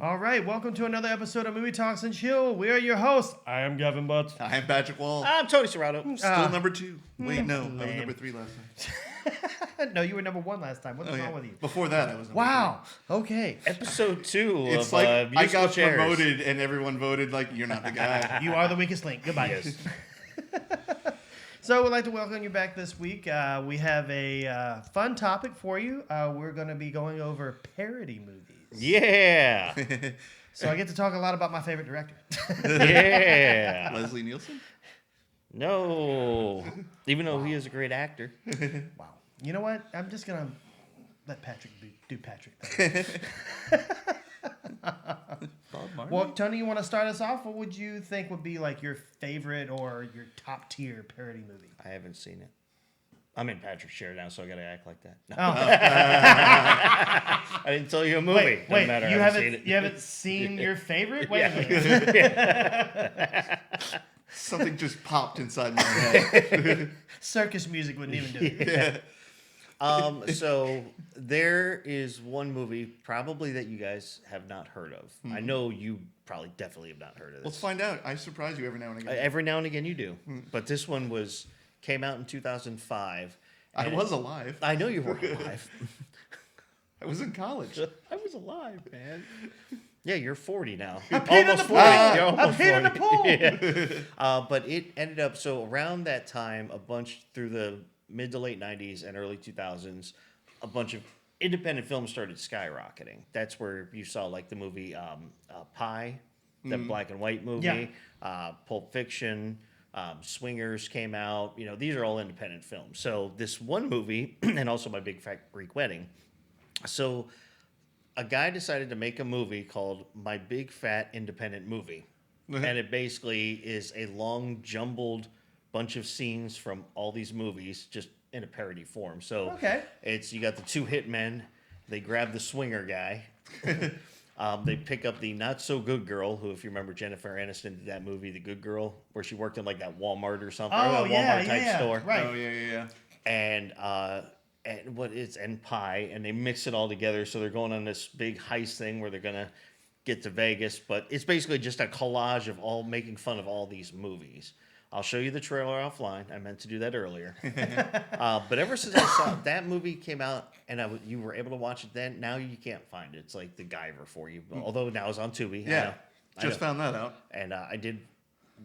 All right, welcome to another episode of Movie Talks and Chill. We are your hosts. I am Gavin Butts. I'm Patrick Wall. I'm Tony Serrato. Still number 2. Wait, no. I was lame. number 3 last time. No, you were number 1 last time. What's wrong with you? Before that, I was number Wow. Okay. Episode 2 It's of like I Musical got Chairs. promoted and everyone voted like, you're not the guy. You are the weakest link. Goodbye. Yes. So we'd like to welcome you back this week. We have a fun topic for you. We're going to be going over parody movies. Yeah. So I get to talk a lot about my favorite director. Yeah. Leslie Nielsen? No. Even though he is a great actor. Wow. You know what? I'm just going to let Patrick do Patrick things. Bob Marley? Well, Tony, you want to start us off? What would you think would be like your favorite or your top tier parody movie? I haven't seen it. I'm in Patrick's chair now, so I gotta act like that. No. Oh. I didn't tell you a movie. Wait, Doesn't matter. you I haven't seen haven't it. you haven't seen your favorite? Wait Yeah. a minute. Something just popped inside my head. Circus music wouldn't even do it. Yeah. So there is one movie probably that you guys have not heard of. I know you probably definitely have not heard of this. Let's find out. I surprise you every now and again. Every now and again you do. But this one came out in 2005. I was alive. I know you were alive. I was in college. I was alive, man. Yeah, you're 40 now. I peed in the pool. You're I almost peed in the 40. pool. Yeah. But it ended up, so around that time, a bunch through the mid to late 90s and early 2000s, a bunch of independent films started skyrocketing. That's where you saw like the movie Pie, the black and white movie, Pulp Fiction, Swingers came out. You know, these are all independent films. So this one movie, and also My Big Fat Greek Wedding. So a guy decided to make a movie called My Big Fat Independent Movie. And it basically is a long, jumbled bunch of scenes from all these movies just in a parody form. So Okay. you got the two hitmen, they grab the swinger guy. They pick up the not so good girl, who, if you remember, Jennifer Aniston did that movie, The Good Girl, where she worked in like that Walmart or something, Oh, or that yeah, Walmart type yeah, store. right. Oh, yeah. And Pie, and they mix it all together. So they're going on this big heist thing where they're gonna get to Vegas, but it's basically just a collage of all making fun of all these movies. I'll show you the trailer offline. I meant to do that earlier. But ever since I saw it, that movie came out and you were able to watch it then, now you can't find it. It's like the Guyver for you. Although now it's on Tubi. Yeah. I Just know. found that out. And I did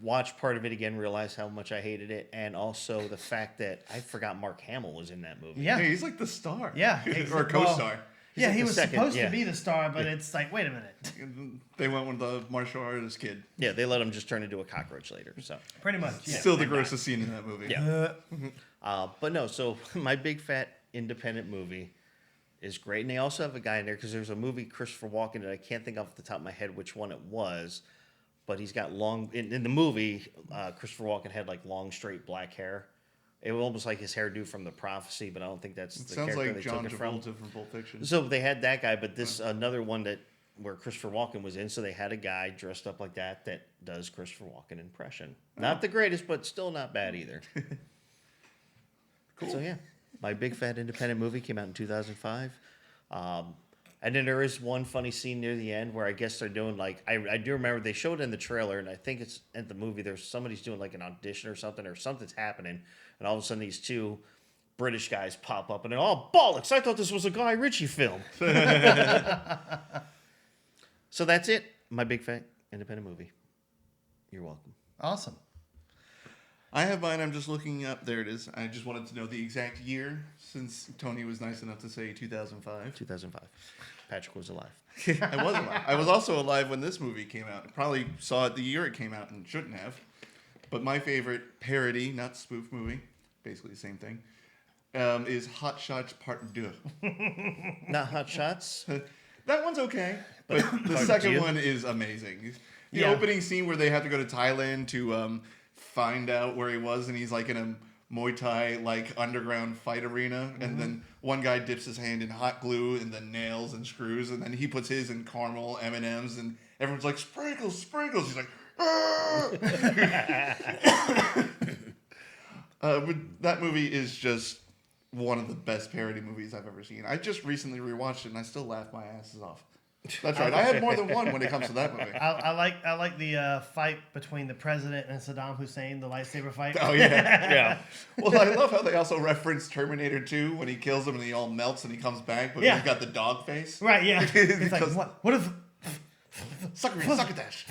watch part of it again, realize how much I hated it, and also the fact that I forgot Mark Hamill was in that movie. Yeah. Hey, he's like the star. Yeah. Or co-star. Yeah, like he the was second, supposed yeah. to be the star, but it's like, wait a minute. They went with the martial artist kid. Yeah, they let him just turn into a cockroach later. So, Pretty much. Yeah. Still the grossest scene in that movie. yeah. But no, so My Big Fat Independent Movie is great. And they also have a guy in there, because there's a movie, Christopher Walken, that I can't think off the top of my head which one it was, but he's got long, in the movie, Christopher Walken had like long, straight black hair. It was almost like his hairdo from The Prophecy, but I don't think that's It the sounds character like they John took it from. Travolta from Pulp Fiction. So they had that guy, but this another one where Christopher Walken was in. So they had a guy dressed up like that does Christopher Walken impression. Not the greatest, but still not bad either. Cool. So yeah, My Big Fat Independent Movie came out in 2005. And then there is one funny scene near the end where I guess they're doing like, I do remember they showed it in the trailer, and I think it's at the movie, there's somebody's doing like an audition or something's happening, and all of a sudden these two British guys pop up and they're all, bollocks, I thought this was a Guy Ritchie film. So that's it. My Big Fat Independent Movie. You're welcome. Awesome. I have mine. I'm just looking up. There it is. I just wanted to know the exact year, since Tony was nice enough to say 2005. 2005. Patrick was alive. I was alive. I was also alive when this movie came out. I probably saw it the year it came out and shouldn't have. But my favorite parody, not spoof movie, basically the same thing, is Hot Shots Part 2. Not Hot Shots. That one's okay, but the second one is amazing. The opening scene where they have to go to Thailand to find out where he was, and he's like in a Muay Thai like underground fight arena, and then one guy dips his hand in hot glue and then nails and screws, and then he puts his in caramel M&Ms, and everyone's like, sprinkles, sprinkles. He's like, but that movie is just one of the best parody movies I've ever seen. I just recently rewatched it, and I still laugh my asses off. That's right. I had more than one when it comes to that movie. I like the fight between the president and Saddam Hussein, the lightsaber fight. Oh yeah. Yeah. Well, I love how they also reference Terminator 2 when he kills him and he all melts and he comes back, but Yeah. he's got the dog face. Right, yeah. It's like, Because- what if... Succotash.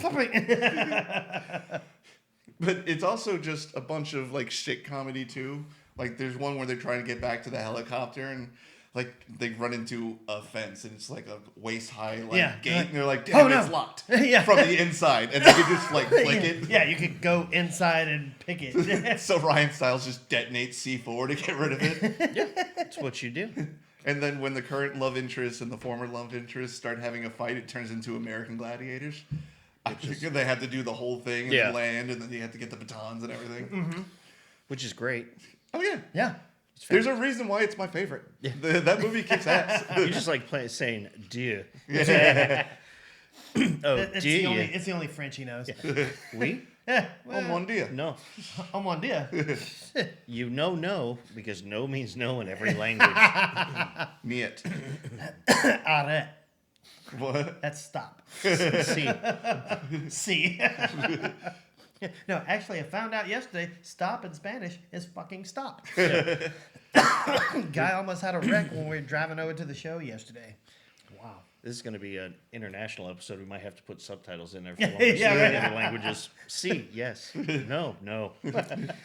But it's also just a bunch of like shit comedy too. Like there's one where they're trying to get back to the helicopter and like they run into a fence and it's like a waist high like gate and they're like, damn, no. it's locked Yeah. from the inside, and they could just like flick it. Yeah, you could go inside and pick it. So Ryan Stiles just detonates C4 to get rid of it. Yeah, that's what you do. And then when the current love interest and the former love interest start having a fight, it turns into American Gladiators. I think they had to do the whole thing and Yeah. land, and then you had to get the batons and everything. Which is great. Oh yeah, Yeah. there's a reason why it's my favorite. That movie kicks ass. You just like saying "Dieu." Oh, It's Dieu. it's the only French he knows. Oui? Yeah. Oh mon dieu. No. Oh mon dieu. You know no because no means no in every language. Niet. Arrête. What? That's stop. See, See. No, actually, I found out yesterday. Stop in Spanish is fucking stop. Guy almost had a wreck when we were driving over to the show yesterday. Wow. this is going to be an international episode. We might have to put subtitles in there for Yeah, right. other languages. See, yes, no, no.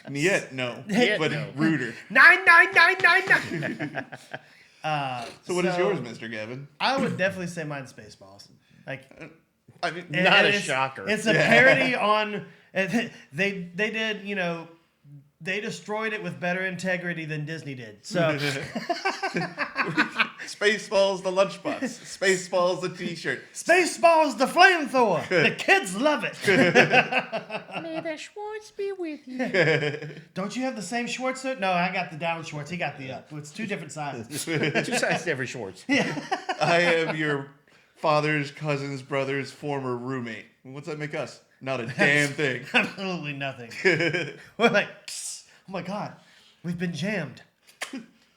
Niet, no. Niet, But no. ruder. 99999. So what is yours, Mr. Gavin? I would definitely say mine's Spaceballs. Like, I mean, and Not a it's- shocker. It's a parody on. They did, you know, they destroyed it with better integrity than Disney did. So Spaceballs the lunchbox. Spaceballs the T-shirt. Spaceballs the flamethrower. The kids love it. May the Schwartz be with you. Don't you have the same Schwartz suit? No, I got the down Schwartz. He got the up. It's two different sizes. 2 sizes to every Schwartz. I am your father's cousin's brother's former roommate. What's that make us? Not a damn thing. Absolutely nothing. We're like, oh my god, we've been jammed.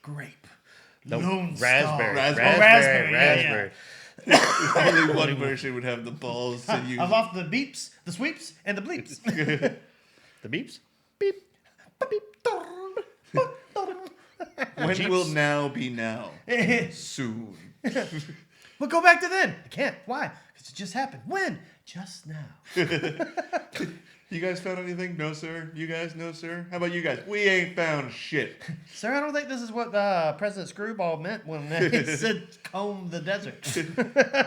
Grape. Lone Star. Raspberry. Raspberry, yeah, Only one person would have the balls to use. I love the beeps, the sweeps, and the bleeps. The beeps? When will now be now? Soon. We'll go back to then. I can't. Why? Because it just happened. When? Just now. You guys found anything? No, sir. You guys? No, sir. How about you guys? We ain't found shit. Sir, I don't think this is what President Screwball meant when he said comb the desert.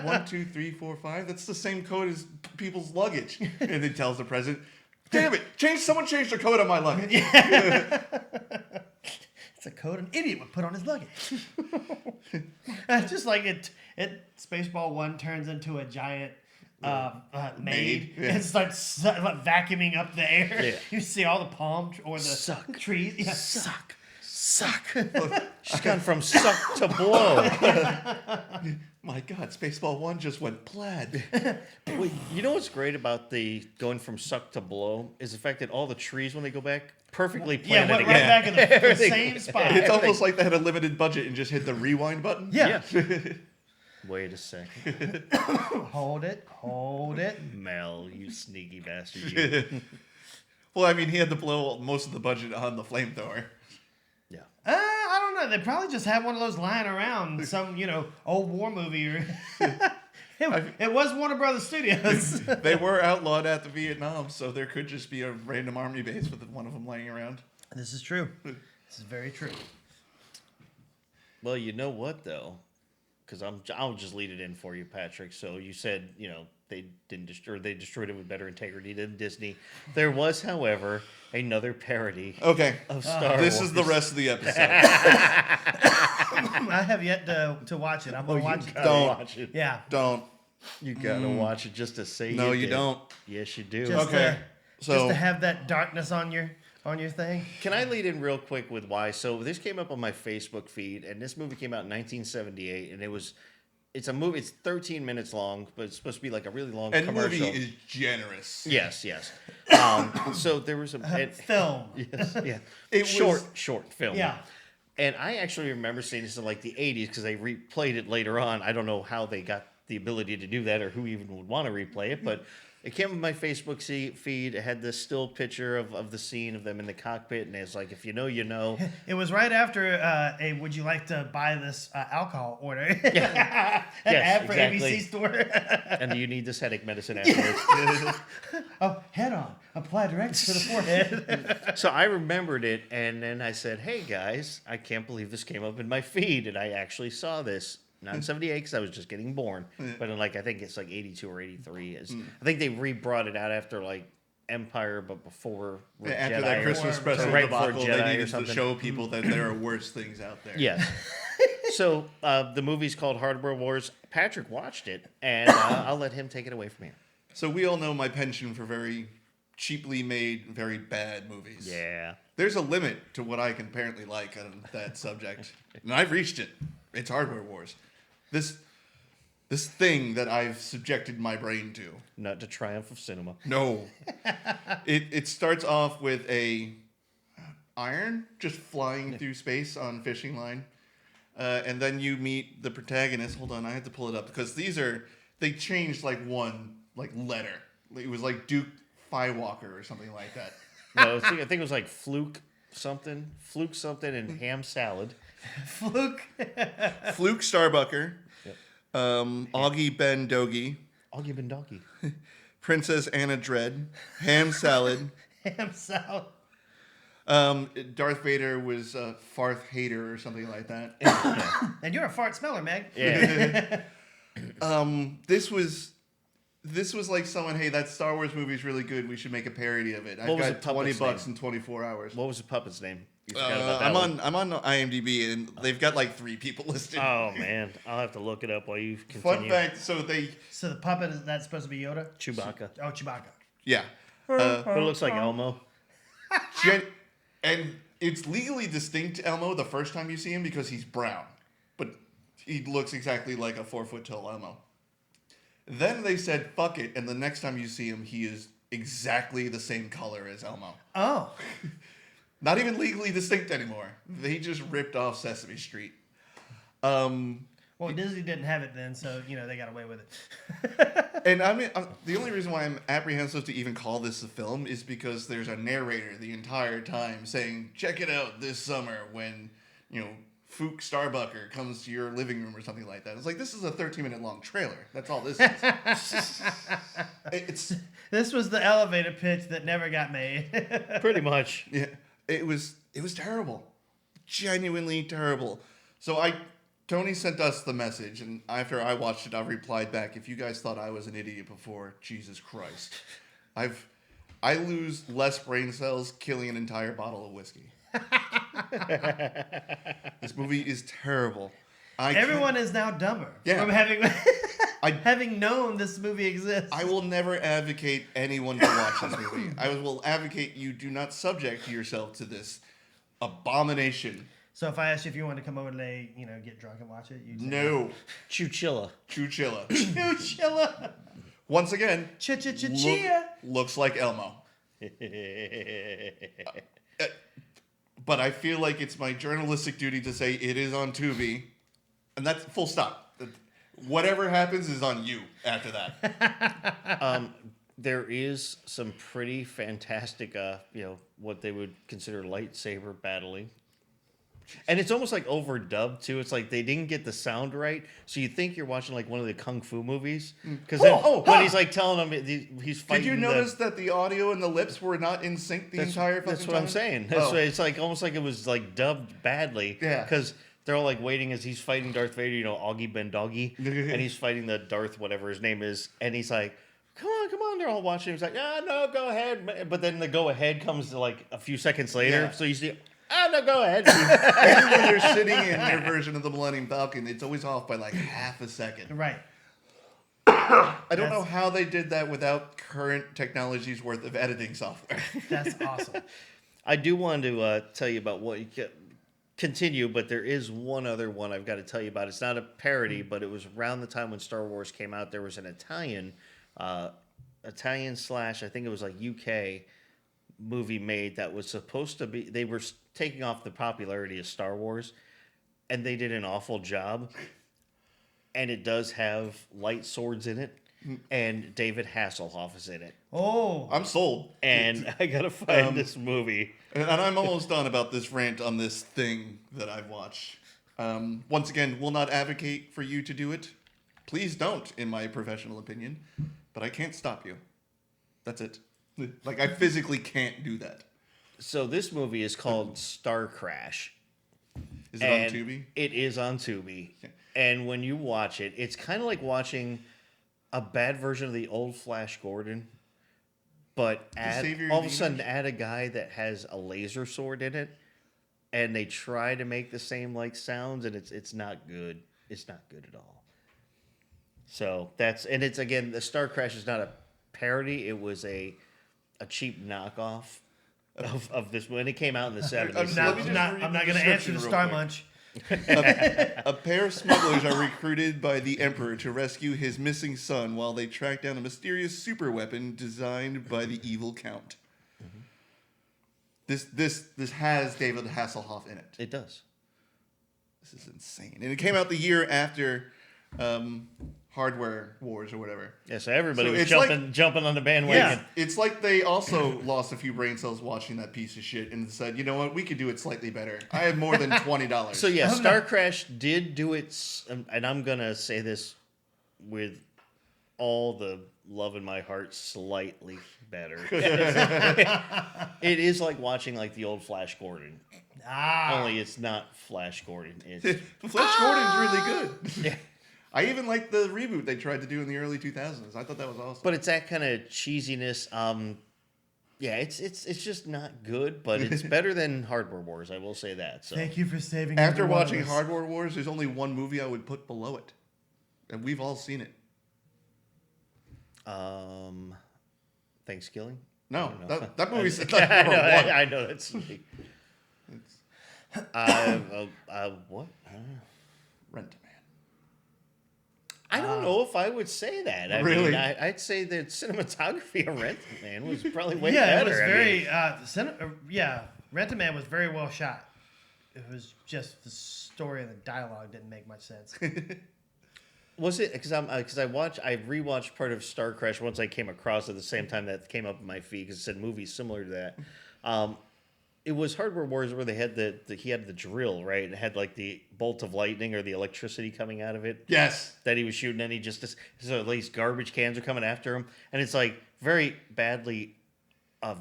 1, 2, 3, 4, 5. That's the same code as people's luggage. And he tells the president, "Damn it! Someone changed the code on my luggage." It's a code an idiot would put on his luggage. Just like it Spaceball 1 turns into a giant maid Yeah. and starts vacuuming up the air. Yeah. You see all the palm or the Suck. trees. Yeah, suck. She's gone from suck to blow. My God, Spaceball 1 just went plaid. Well, you know what's great about the going from suck to blow is the fact that all the trees, when they go back, perfectly Yeah, planted went right again. back in the Everything. same spot. It's almost like they had a limited budget and just hit the rewind button. Yeah. Wait a second. Hold it. Mel, you sneaky bastard. You. Well, I mean, he had to blow most of the budget on the flamethrower. Yeah. I don't know. They probably just had one of those lying around some, old war movie. Or it was Warner Brothers Studios. They were outlawed after Vietnam, so there could just be a random army base with one of them laying around. This is true. This is very true. Well, you know what though, because I'll just lead it in for you, Patrick. So you said they didn't destroy, they destroyed it with better integrity than Disney. There was, however, another parody Okay, of Star this Wars. is the rest of the episode. I have yet to watch it. I'm gonna watch it. Gotta Don't. watch it. Yeah. Don't. You gotta watch it just to say. No, you did. don't. Yes, you do. Just Okay, to, so- just to have that darkness on your thing. Can I lead in real quick with why? So this came up on my Facebook feed, and this movie came out in 1978, and it's a movie. It's 13 minutes long, but it's supposed to be like a really long And the commercial. movie is generous. Yes. So there was a Film. Yes, yeah. It short film. Yeah. And I actually remember seeing this in like the 80s because they replayed it later on. I don't know how they got the ability to do that or who even would want to replay it, but it came with my Facebook feed. It had this still picture of the scene of them in the cockpit, and it's like, if you know, you know. It was right after a "Would you like to buy this alcohol order?" Yeah. An Yes, ad for exactly. ABC store. And do you need this headache medicine afterwards? Oh, head on. Apply direct to the forehead. So I remembered it, and then I said, "Hey guys, I can't believe this came up in my feed, and I actually saw this." Not in 78 because I was just getting born, but in I think it's like 82 or 83. I think they re-brought it out after like Empire, but before after Jedi that Christmas special right before debacle, Jedi they or needed to something. show people that there are worse things out there. Yeah. So the movie's called Hardware Wars. Patrick watched it, and I'll let him take it away from here. So we all know my penchant for very cheaply made, very bad movies. Yeah. There's a limit to what I can apparently like on that subject, and I've reached it. It's Hardware Wars. This thing that I've subjected my brain to. Not the triumph of cinema. No. It starts off with a iron just flying through space on fishing line. And then you meet the protagonist. Hold on, I had to pull it up because they changed like one letter. It was like Duke Firewalker or something like that. No, I think it was like Fluke something, and ham salad. Fluke. Fluke Starbucker. Yep. Augie Ben Dogie. Augie Ben Donkey. Princess Anna Dread. Ham Salad. Ham salad. Darth Vader was Farth Hater or something like that. And you're a fart smeller, Meg. Yeah. This was like someone, hey, that Star Wars movie is really good. We should make a parody of it. I've What was got the puppet's $20 name? in 24 hours. What was the puppet's name? You forgot about that I'm one. on IMDb and they've got like 3 people listed. Oh man, I'll have to look it up while you continue. Fun fact, so the puppet, is that supposed to be Yoda? Chewbacca. Oh, Chewbacca. yeah. But it looks like Elmo. And it's legally distinct Elmo the first time you see him because he's brown. But he looks exactly like a 4-foot-tall Elmo. Then they said, fuck it, and the next time you see him, he is exactly the same color as Elmo. Oh. Not even legally distinct anymore. They just ripped off Sesame Street. Well, Disney didn't have it then, so, they got away with it. And I mean, the only reason why I'm apprehensive to even call this a film is because there's a narrator the entire time saying, check it out this summer when, Fook Starbucker comes to your living room or something like that. It's like, this is a 13-minute long trailer. That's all this is. This was the elevator pitch that never got made. Pretty much. Yeah, it was terrible. Genuinely terrible. So Tony sent us the message, and after I watched it, I replied back, if you guys thought I was an idiot before, Jesus Christ. I lose less brain cells killing an entire bottle of whiskey. This movie is terrible. Everyone is now dumber from having known this movie exists. I will never advocate anyone to watch this movie. I will advocate you do not subject yourself to this abomination. So if I asked you if you wanted to come over today, get drunk and watch it, you'd say No. Chewchilla. Chewchilla. Chewchilla. Once again, Chia. looks like Elmo. But I feel like it's my journalistic duty to say it is on Tubi, and that's full stop. Whatever happens is on you after that. There is some pretty fantastic, what they would consider lightsaber battling. And it's almost like overdubbed too. It's like they didn't get the sound right, so you think you're watching like one of the kung fu movies. Because when he's like telling them he's fighting. Did you notice that the audio and the lips were not in sync the entire fucking time? That's what I'm saying. It's like almost like it was like dubbed badly. Yeah. Because they're all like waiting as he's fighting Darth Vader, Augie Ben Doggy, and he's fighting the Darth whatever his name is, and he's like, come on, they're all watching. He's like, no, go ahead. But then the go ahead comes to like a few seconds later, so you see. No, go ahead. And when they're sitting in their version of the Millennium Falcon, it's always off by like half a second. Right. I don't know how they did that without current technology's worth of editing software. That's awesome. I do want to tell you about what you continue, but there is one other one I've got to tell you about. It's not a parody, but it was around the time when Star Wars came out. There was an Italian slash, I think it was like UK movie made that was supposed to be, they were taking off the popularity of Star Wars, and they did an awful job. and it does have light swords in it, and David Hasselhoff is in it. Oh, I'm sold. And I gotta find this movie. And I'm almost done about this rant on this thing that I've watched. Once again, will not advocate for you to do it. Please don't, in my professional opinion. But I can't stop you. That's it. Like, I physically can't do that. So this movie is called Star Crash. Is it on Tubi? It is on Tubi. And when you watch it, it's kind of like watching a bad version of the old Flash Gordon, but all of a sudden add a guy that has a laser sword in it, and they try to make the same like sounds, and it's not good. It's not good at all. So it's again, the Star Crash is not a parody. It was a cheap knockoff of this when it came out in the 70s. I'm not going to answer the Star Munch. A pair of smugglers are recruited by the Emperor to rescue his missing son while they track down a mysterious superweapon designed by the evil Count. Mm-hmm. This has David Hasselhoff in it. It does. This is insane. And it came out the year after Hardware Wars or whatever. Yeah, so everybody was jumping on the bandwagon. Yeah. It's like they also lost a few brain cells watching that piece of shit and said, you know what, we could do it slightly better. I have more than $20. So yeah, Star Crash did do it, and I'm going to say this with all the love in my heart, slightly better. It is like watching like the old Flash Gordon. Only it's not Flash Gordon. It's Flash Gordon's really good. Yeah. I even like the reboot they tried to do in the early 2000s. I thought that was awesome. But it's that kind of cheesiness. Yeah, it's just not good, but it's better than Hardware Wars. I will say that. So thank you for saving. After watching Hardware Wars, there's only one movie I would put below it, and we've all seen it. Thanksgiving? No, that movie's not number one. I know that's. What? Rent. I don't know if I would say that. I mean, I'd say that cinematography of Rent-A-Man was probably way better. It was very, Rent-A-Man was very well shot. It was just the story and the dialogue didn't make much sense. Was it because I rewatched part of Star Crash once I came across it at the same time that came up in my feed because it said movies similar to that. It was Hardware Wars where they had he had the drill, right? It had like the bolt of lightning or the electricity coming out of it. Yes. That he was shooting, and so these garbage cans are coming after him, and it's like very badly,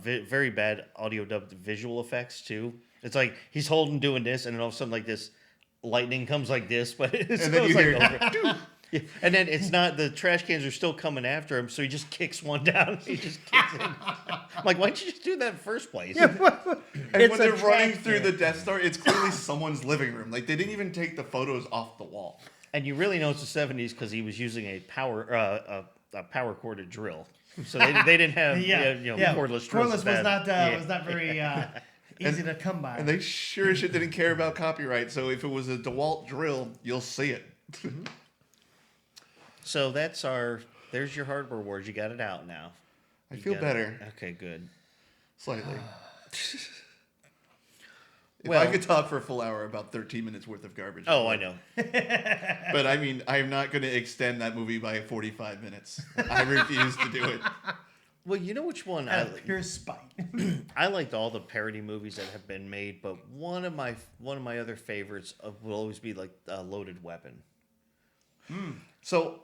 very bad audio dubbed visual effects too. It's like he's doing this, and then all of a sudden like this lightning comes like this, but it goes like over. Yeah. And then it's not, the trash cans are still coming after him, so he just kicks one down. He just kicks it. I'm like, why didn't you just do that in the first place? Yeah, and when they're running through the Death Star, it's clearly someone's living room. Like, they didn't even take the photos off the wall. And you really know it's the 70s because he was using a power corded drill. So they didn't have cordless drills. Cordless was not very easy to come by. And they sure as shit didn't care about copyright. So if it was a DeWalt drill, you'll see it. Mm-hmm. So there's your Hardware Wars. You got it out now. I feel better. Okay, good. Slightly. If I could talk for a full hour about 13 minutes worth of garbage. Oh, I know. But I mean, I'm not going to extend that movie by 45 minutes. I refuse to do it. Well, you know which one? Out of pure spite. I liked all the parody movies that have been made, but one of my other favorites will always be like Loaded Weapon. So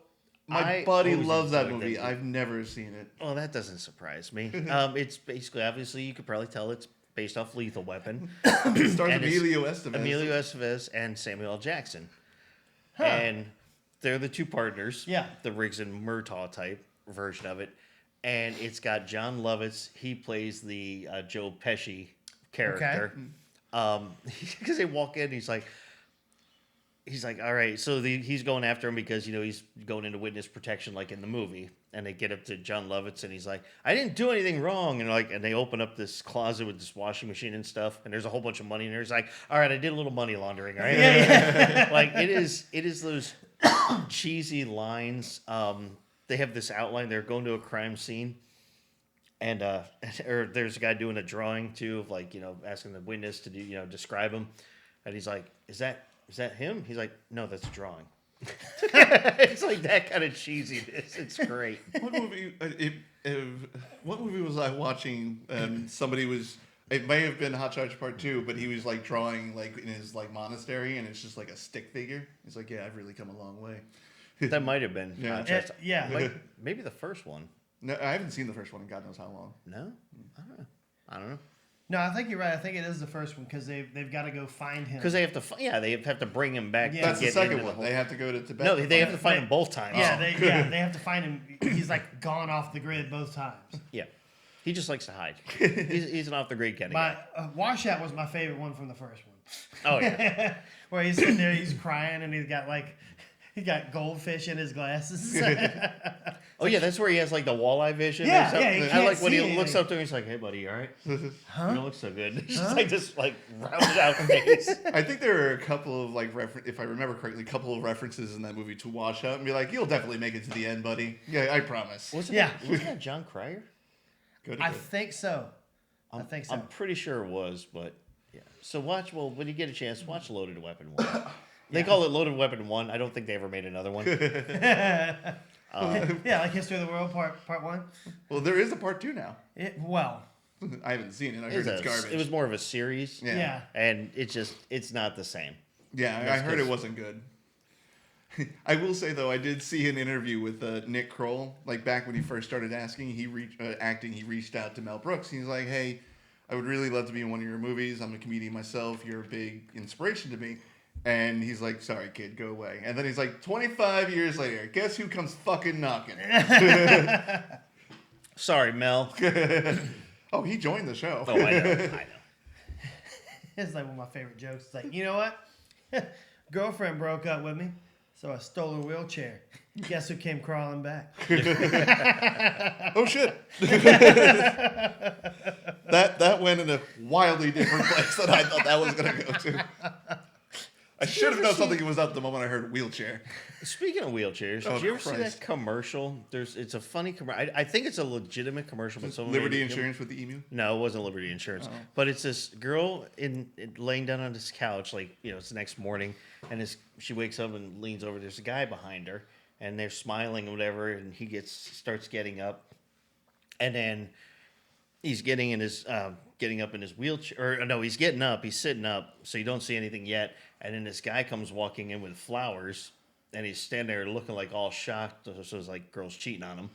my buddy loves that movie. I've never seen it. Well, that doesn't surprise me. It's basically, obviously, you could probably tell it's based off Lethal Weapon. It stars Emilio Estevez and Samuel L. Jackson. Huh. And they're the two partners. Yeah. The Riggs and Murtaugh type version of it. And it's got John Lovitz. He plays the Joe Pesci character. Because they walk in, he's like, all right. So he's going after him because, he's going into witness protection like in the movie. And they get up to John Lovitz and he's like, I didn't do anything wrong. And they open up this closet with this washing machine and stuff. And there's a whole bunch of money in there. He's like, all right, I did a little money laundering. Right? Yeah. Like it is those cheesy lines. They have this outline. They're going to a crime scene. And or there's a guy doing a drawing too of like, asking the witness to do, describe him. And he's like, is that him? He's like, no, that's a drawing. It's like that kind of cheesiness. It's great. What movie? What movie was I watching? Somebody was. It may have been Hot Shots Part 2, but he was like drawing like in his like monastery, and it's just like a stick figure. He's like, "Yeah, I've really come a long way." That might have been. Yeah. Yeah. Like, maybe the first one. No, I haven't seen the first one in God knows how long. No, I don't know. No, I think you're right. I think it is the first one because they've got to go find him. Because they have to, they have to bring him back. Yeah. To That's the get second into one. whole- They have to go to Tibet. No, to they have find to him. find him both times. Yeah, they have to find him. He's like gone off the grid both times. Yeah. He just likes to hide. He's an off the grid kind of My guy. Washout was my favorite one from the first one. Oh yeah. Where he's sitting there, he's crying, and he's got goldfish in his glasses. Oh yeah, that's where he has like the walleye vision. Yeah, or something. yeah, he I can't like when he see looks anything. up to him. He's like, "Hey, buddy, you all right? Huh? You don't look so good." It's just like this, like rounded out face. I think there are a couple of like if I remember correctly, a couple of references in that movie to Washout and be like, "You'll definitely make it to the end, buddy." Yeah, I promise. Wasn't that John Cryer? Good. I think so. I think so. I'm pretty sure it was, but yeah. So when you get a chance, watch Loaded Weapon 1. They call it Loaded Weapon 1. I don't think they ever made another one. Yeah, like History of the World Part 1. Well, there is a part 2 now. Well, I haven't seen it. I heard it's garbage. It was more of a series. yeah. And it's not the same. Yeah, I heard it wasn't good. I will say though, I did see an interview with Nick Kroll, like back when he first started acting. He reached out to Mel Brooks. He's like, "Hey, I would really love to be in one of your movies. I'm a comedian myself. You're a big inspiration to me." And he's like, "Sorry, kid, go away." And then he's like, 25 years later, guess who comes fucking knocking? Sorry, Mel. Oh, he joined the show. Oh, I know. It's like one of my favorite jokes. It's like, you know what? Girlfriend broke up with me, so I stole her wheelchair. Guess who came crawling back? Oh shit! that went in a wildly different place than I thought that was gonna go to. I should have known something was up the moment I heard wheelchair. Speaking of wheelchairs, Oh, did you ever see Christ. that commercial? It's a funny commercial. I think it's a legitimate commercial, but someone Liberty made it- Insurance with the emu. No, it wasn't Liberty Insurance. But it's this girl laying down on this couch, like, it's the next morning, and she wakes up and leans over. There's a guy behind her, and they're smiling or whatever, and he starts getting up, and then he's getting up in his wheelchair, or no, he's getting up, he's sitting up, so you don't see anything yet, and then this guy comes walking in with flowers, and he's standing there looking like all shocked, so it's like girls cheating on him.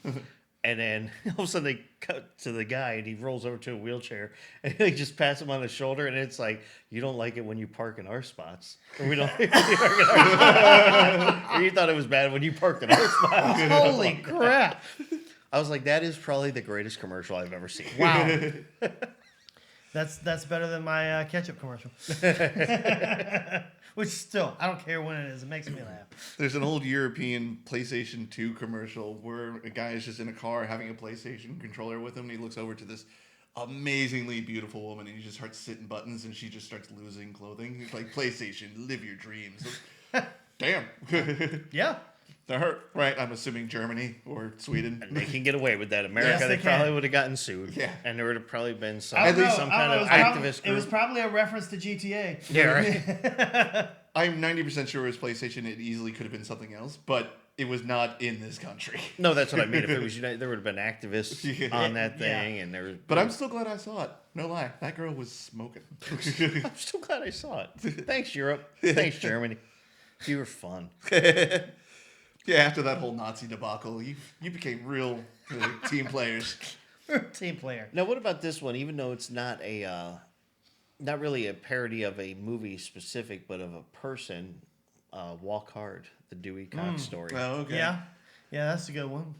And then all of a sudden they cut to the guy, and he rolls over to a wheelchair, and they just pass him on the shoulder, and it's like, "You don't like it when you park in our spots, or we don't." Or you thought it was bad when you parked in our spots. Holy crap. I was like, that is probably the greatest commercial I've ever seen. Wow. That's better than my ketchup commercial. Which still, I don't care when it is. It makes me laugh. There's an old European PlayStation 2 commercial where a guy is just in a car having a PlayStation controller with him, and he looks over to this amazingly beautiful woman, and he just starts hitting buttons, and she just starts losing clothing. He's like, "PlayStation, live your dreams." Damn. Yeah. That hurt. Right, I'm assuming Germany or Sweden. And they can get away with that. America, Yes, they they probably can. would have gotten sued. Yeah. And there would have probably been some I don't know. some I kind don't of know. activist It was group. probably a reference to GTA. Yeah, right. I'm 90% sure it was PlayStation. It easily could have been something else, but it was not in this country. No, that's what I mean. If it was United, there would have been activists on that thing, and there was. But I'm still glad I saw it. No lie. That girl was smoking. I'm still glad I saw it. Thanks, Europe. Thanks, Germany. You were fun. Yeah, after that whole Nazi debacle, you became real team players. Team player. Now, what about this one? Even though it's not not really a parody of a movie specific, but of a person, Walk Hard, the Dewey Cox story. Oh, okay. Yeah. Yeah, that's a good one.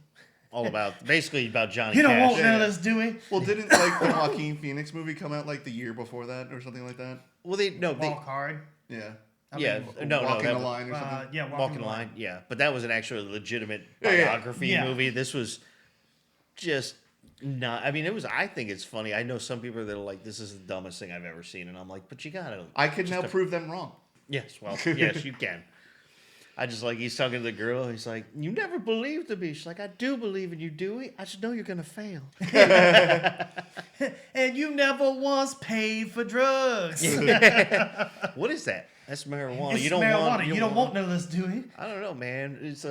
All basically about Johnny You don't Cash. want none of this, do we? Well, didn't like the Joaquin Phoenix movie come out like the year before that or something like that? Well, they Walk hard. Yeah. Walking the line or something. Yeah, Walking the Line, yeah. But that was an actually legitimate Yeah. biography Yeah. movie. This was just not. I mean, it was. I think it's funny. I know some people that are like, "This is the dumbest thing I've ever seen," and I'm like, "But you gotta." I can now prove them wrong. Yes, well, yes, you can. I just like he's talking to the girl. He's like, "You never believed in me." She's like, "I do believe in you, Dewey. I just know you're gonna fail." And you never once paid for drugs. What is that? That's marijuana. It's You don't marijuana. want. You don't want none of this, do you? I don't know, man. It's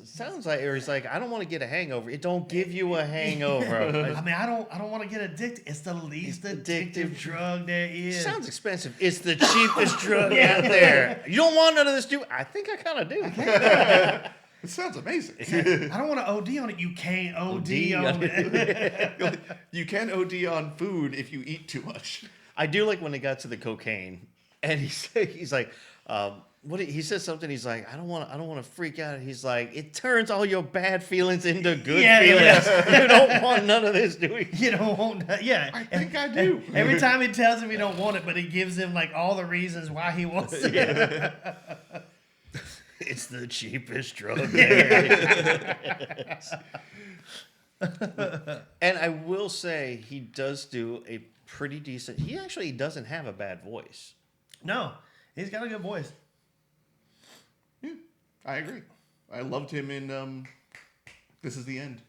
sounds like, or it's like, I don't want to get a hangover. It don't give you a hangover. I mean, I don't want to get addicted. It's the least addictive drug there is. Sounds expensive. It's the cheapest drug out there. You don't want none of this, do you? I think I kind of do. It sounds amazing. I don't want to OD on it. You can't OD on it. You can OD on food if you eat too much. I do like when they got to the cocaine, and he's like, he says something. He's like, I don't want to freak out. He's like, it turns all your bad feelings into good feelings. You don't want none of this, do you? You don't want, yeah. I think I do. Every time he tells him he don't want it, but he gives him like all the reasons why he wants it. Yeah. It's the cheapest drug there is. And I will say he does do a pretty decent. He actually doesn't have a bad voice. No, he's got a good voice. Yeah, I agree. I loved him in This Is the End.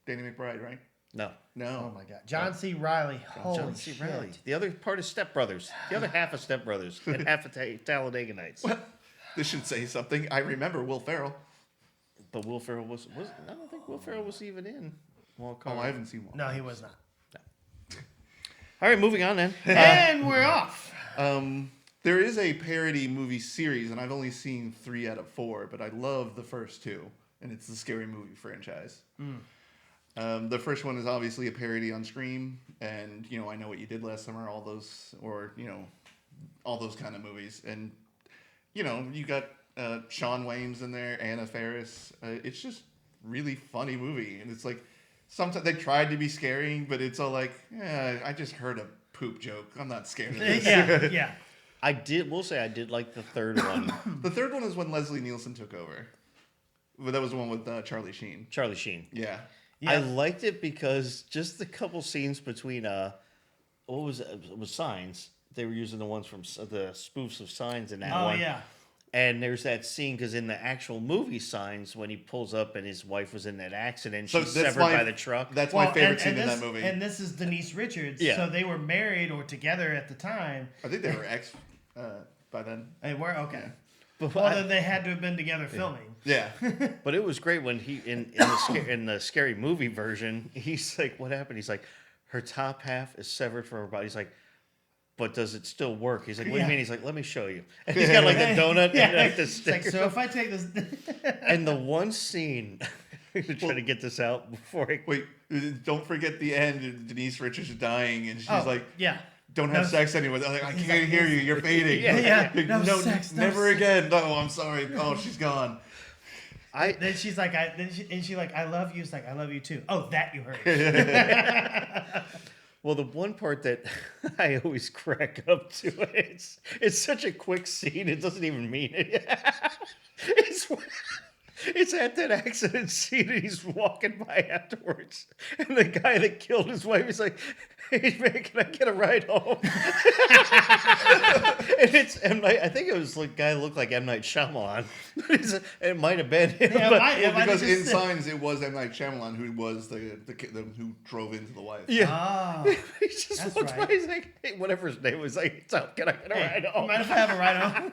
Danny McBride, right? No. Oh my God, John C. Reilly. Holy John C. shit. Reilly. The other part is Step Brothers. The other half of Step Brothers and half of Talladega Nights. Well, this should say something. I remember Will Ferrell. But Will Ferrell was I don't think Will Ferrell was even in. I haven't seen one. No, he was not. All right, moving on then. And we're off. There is a parody movie series, and I've only seen 3 out of 4, but I love the first 2, and it's the Scary Movie franchise. The first one is obviously a parody on Scream, and I Know What You Did Last Summer, all those kind of movies, and you got Shawn Wayans in there, Anna Faris. It's just really funny movie, and it's like sometimes they tried to be scary, but it's all like, I just heard a poop joke. I'm not scared of this. Yeah. I did like the third one. The third one is when Leslie Nielsen took over. But that was the one with Charlie Sheen. Charlie Sheen. Yeah. I liked it because just a couple scenes between what was it was Signs. They were using the ones from the spoofs of Signs in that one. Oh yeah. And there's that scene because in the actual movie Signs, when he pulls up and his wife was in that accident, she's severed by the truck. That's my favorite scene in that movie. And this is Denise Richards. Yeah. So they were married or together at the time. I think they were ex by then. They were okay. Yeah. Well, then they had to have been together filming. Yeah. But it was great when he in the scary movie version, he's like, "What happened?" He's like, "Her top half is severed from her body." He's like, "But does it still work?" He's like, "What do you mean?" He's like, "Let me show you." And he's got like the donut and like the sticker. Like, so if I take this, And the one scene, I'm gonna try to get this out before I Wait, don't forget the end. Denise Richards is dying, and she's like, yeah. "Don't have sex anyway." I'm like, "I can't hear you. You're fading." Yeah. No, sex, never sex. again. No, I'm sorry. Oh, she's gone. Then she's like, I love you. It's like, I love you too. Oh, that you heard. Well, the one part that I always crack up to, it's such a quick scene, it doesn't even mean it. It's at that accident scene, and he's walking by afterwards, and the guy that killed his wife is like, "Hey man, can I get a ride home?" And it's M. Night. I think it was like guy looked like M. Night Shyamalan. It might have been him. Yeah, Because in Signs, it was M. Night Shyamalan who was the who drove into the wife. Yeah. Oh, He just that's walks right. by. He's like, "Hey, whatever his name was, like, so can I get a ride home?" Mind if I have a ride home?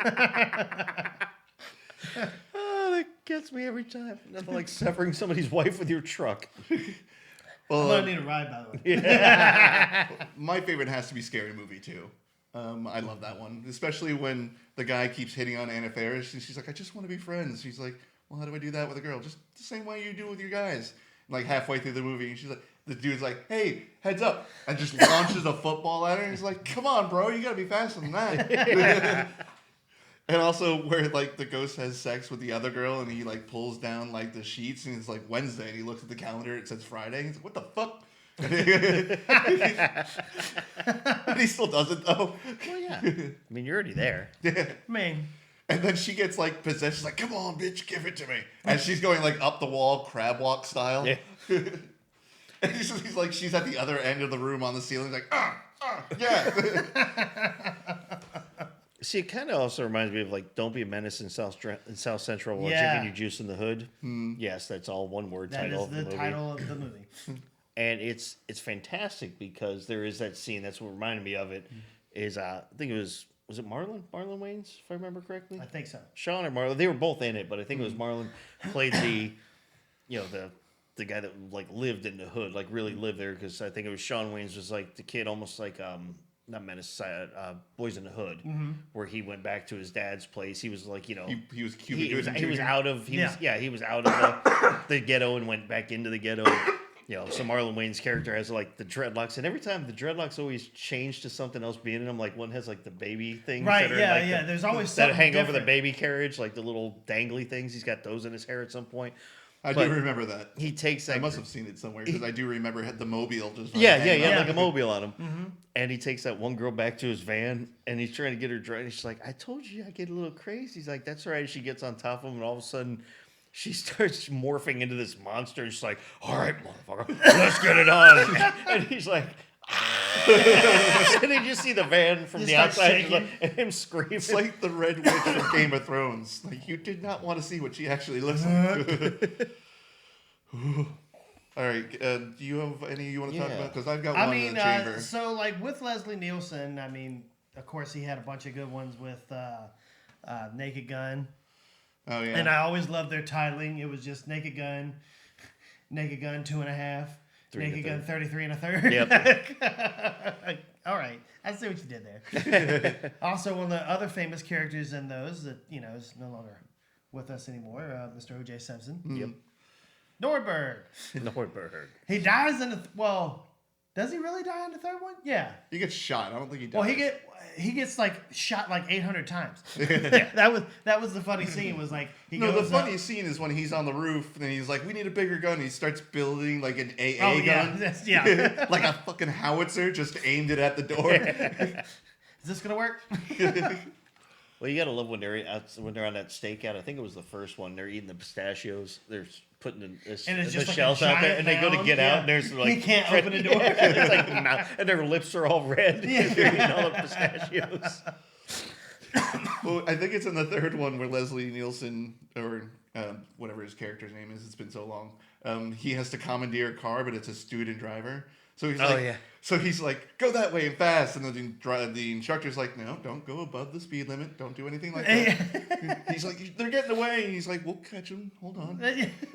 Oh, that gets me every time. Nothing like severing somebody's wife with your truck. I'm gonna need a ride, by the way. My favorite has to be Scary Movie 2. I love that one, especially when the guy keeps hitting on Anna Faris, and she's like, "I just want to be friends." She's like, "Well, how do I do that with a girl?" "Just the same way you do with your guys." And like halfway through the movie, and she's like, the dude's like, "Hey, heads up," and just launches a football at her, and he's like, "Come on, bro, you gotta be faster than that." And also where like the ghost has sex with the other girl, and he like pulls down like the sheets, and it's like Wednesday, and he looks at the calendar, it says Friday, and he's like, "What the fuck?" And he still does it though. Well, yeah. I mean, you're already there. Man. And then she gets like possessed. She's like, "Come on, bitch, give it to me." And she's going like up the wall, crab walk style. Yeah. And he's like, she's at the other end of the room on the ceiling, like, yeah. See, it kind of also reminds me of like "Don't Be a Menace" in South Central while Yeah. drinking your juice in the hood. Yes, that's all one word That title is of the the movie. title of the movie. And it's fantastic because there is that scene. That's what reminded me of it. Is I think it was was it Marlon Wayans, if I remember correctly? I think so. Sean or Marlon, they were both in it, but I think it was Marlon played the, the guy that like lived in the hood, like really lived there, because I think it was Sean Wayans was like the kid, almost like not Menace, Boys in the Hood, where he went back to his dad's place. He was like, he was Cuba he was Gooding Jr. out of he was out of the ghetto and went back into the ghetto. So Marlon Wayne's character has like the dreadlocks, and every time the dreadlocks always change to something else being in them. Like one has like the baby things, Right? that are Yeah, like yeah. the, There's always that something hang different. over the baby carriage, like the little dangly things. He's got those in his hair at some point. I do remember that. He takes that. I must have seen it somewhere because I do remember the mobile just. Like a mobile on him. And he takes that one girl back to his van, and he's trying to get her dressed. And she's like, "I told you I get a little crazy." He's like, "That's all right." She gets on top of him, and all of a sudden, she starts morphing into this monster. And she's like, "All right, motherfucker, let's get it on." And he's like, and then you see the van from the outside, and him screaming. It's like the Red Witch from Game of Thrones. Like, you did not want to see what she actually looks like. All right, do you have any you want to talk about? Because I've got one in the chamber. So like with Leslie Nielsen, I mean, of course he had a bunch of good ones with Naked Gun. Oh yeah. And I always loved their titling. It was just Naked Gun, Naked Gun 2.5, Naked Gun 33 1/3. Yep. All right, I see what you did there. Also, one of the other famous characters in those that is no longer with us anymore, Mr. O.J. Simpson. Yep. Nordberg. Nordberg. He dies in does he really die in the third one? Yeah. He gets shot. I don't think he dies. Well, he gets like shot like 800 times. Yeah, that was the funny scene. Was like the funniest scene is when he's on the roof and he's like, "We need a bigger gun." He starts building like an AA gun, yeah, like a fucking howitzer, just aimed it at the door. Is this gonna work? Well, you gotta love when they're on that stakeout. I think it was the first one. They're eating the pistachios. They're putting the shells out there, and they go to get out, and there's like he can't open the door. It's like, and their lips are all red. Yeah. They're eating all the pistachios. Well, I think it's in the third one where Leslie Nielsen, or whatever his character's name is, it's been so long. He has to commandeer a car, but it's a student driver. So he's like, "Go that way and fast," and the instructor's like, "No, don't go above the speed limit. Don't do anything like that." He's like, "They're getting away." And he's like, "We'll catch them. Hold on."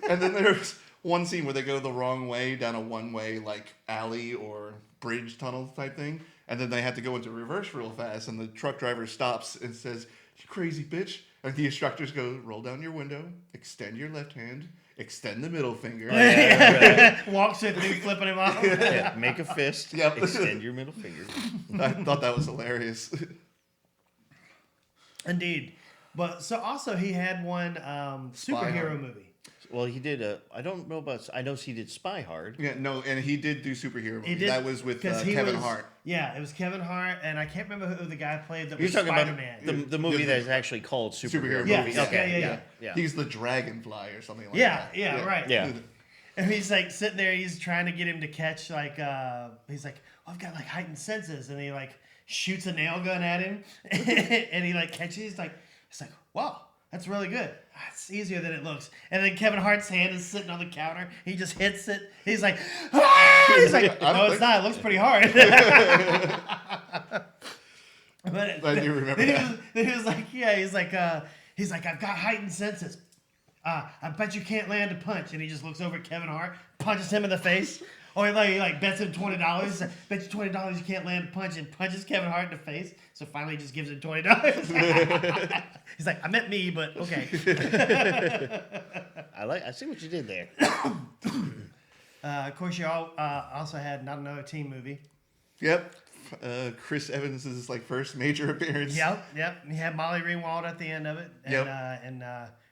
And then there's one scene where they go the wrong way down a one-way like alley or bridge tunnel type thing, and then they have to go into reverse real fast, and the truck driver stops and says, "You crazy bitch!" And the instructors go, "Roll down your window, extend your left hand." Extend the middle finger. Walks in, dude, flipping him off. Yeah, make a fist. Yep. Extend your middle finger. I thought that was hilarious. Indeed, but so also he had one superhero movie. Well, he did I don't know about. I know he did Spy Hard. Yeah, no, and he did do superhero movies. That was with Kevin Hart. Yeah, it was Kevin Hart, and I can't remember who the guy played that You're was talking Spider-Man. about the movie that is actually called Superhero Yeah, Movie. yeah, Okay, yeah. He's the Dragonfly or something like that. that. Yeah, right. Yeah. And he's like sitting there, he's trying to get him to catch he's like, I've got like heightened senses, and he like shoots a nail gun at him, and he like catches. He's like, wow, that's really good. It's easier than it looks. And then Kevin Hart's hand is sitting on the counter. He just hits it. He's like, ah! He's like, no, it's not. It looks pretty hard. But I do remember that. Then he was like, yeah, he's like, I've got heightened senses. I bet you can't land a punch. And he just looks over at Kevin Hart, punches him in the face. Or he like bets him $20. He's like, bet you $20 you can't land a punch, and punches Kevin Hart in the face. So finally he just gives him $20. He's like, I meant me, but okay. I see what you did there. Of course, you all also had Not Another Teen Movie. Yep. Chris Evans' like first major appearance. Yep. He had Molly Ringwald at the end of it, and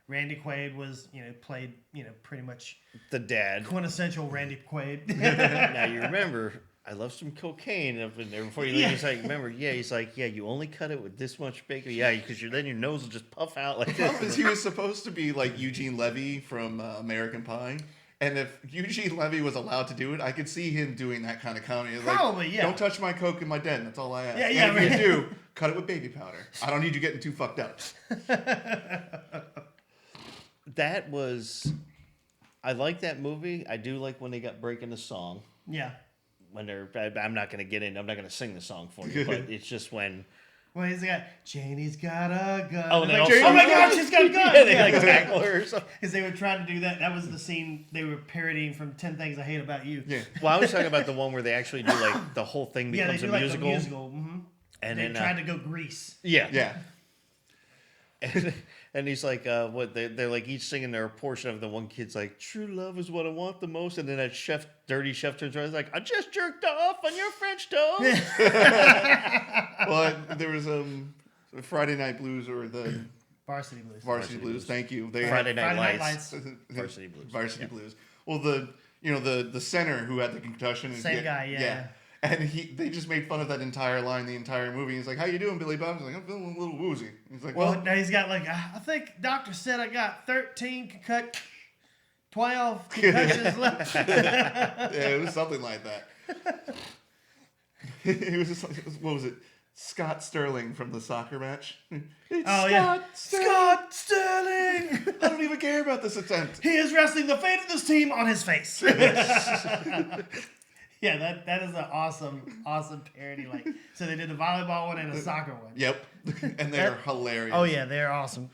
Randy Quaid was played pretty much the dad, quintessential Randy Quaid. Now you remember, I love some cocaine up in there before you leave. He's like, remember, he's like, you only cut it with this much bacon, because then your nose will just puff out like this. Because he was supposed to be like Eugene Levy from American Pie. And if Eugene Levy was allowed to do it, I could see him doing that kind of comedy. Like, probably, yeah. Don't touch my coke in my den. That's all I ask. Yeah, and if you do, cut it with baby powder. I don't need you getting too fucked up. I like that movie. I do like when they got breaking the song. Yeah. When I'm not going to get in. I'm not going to sing the song for you, but it's just when Well, he's got Janie's got a gun. Oh, they like, also- oh my God, she's got a gun. Yeah, they like tackle her or something. Because they were trying to do that. That was the scene they were parodying from 10 Things I Hate About You. Yeah. Well, I was talking about the one where they actually do like the whole thing Yeah, they becomes do a like musical. the musical. And they then tried to go Grease. yeah. Yeah. And he's like, what they're like each singing their portion of the one kid's like, true love is what I want the most. And then that dirty chef turns around and is like, I just jerked off on your French toast. Well, there was Friday Night Blues or the Varsity Blues. Varsity Blues. Thank you. They Friday Night Friday Night Lights. Lights. Varsity Blues. Varsity Yeah. Blues. Well, the center who had the concussion. Same guy, yeah. And they just made fun of that entire line the entire movie. He's like, "How you doing, Billy Bob?" He's like, "I'm feeling a little woozy." He's like, Well, now he's got like, I think doctor said I got 12 concussions left. yeah, it was something like that." It was just like, what was it? Scott Sterling from the soccer match. It's Scott Sterling. I don't even care about this attempt. He is wrestling the fate of this team on his face. Yeah, that is an awesome parody. Like, so they did a volleyball one and a soccer one. Yep, and they're hilarious. Oh yeah, they're awesome.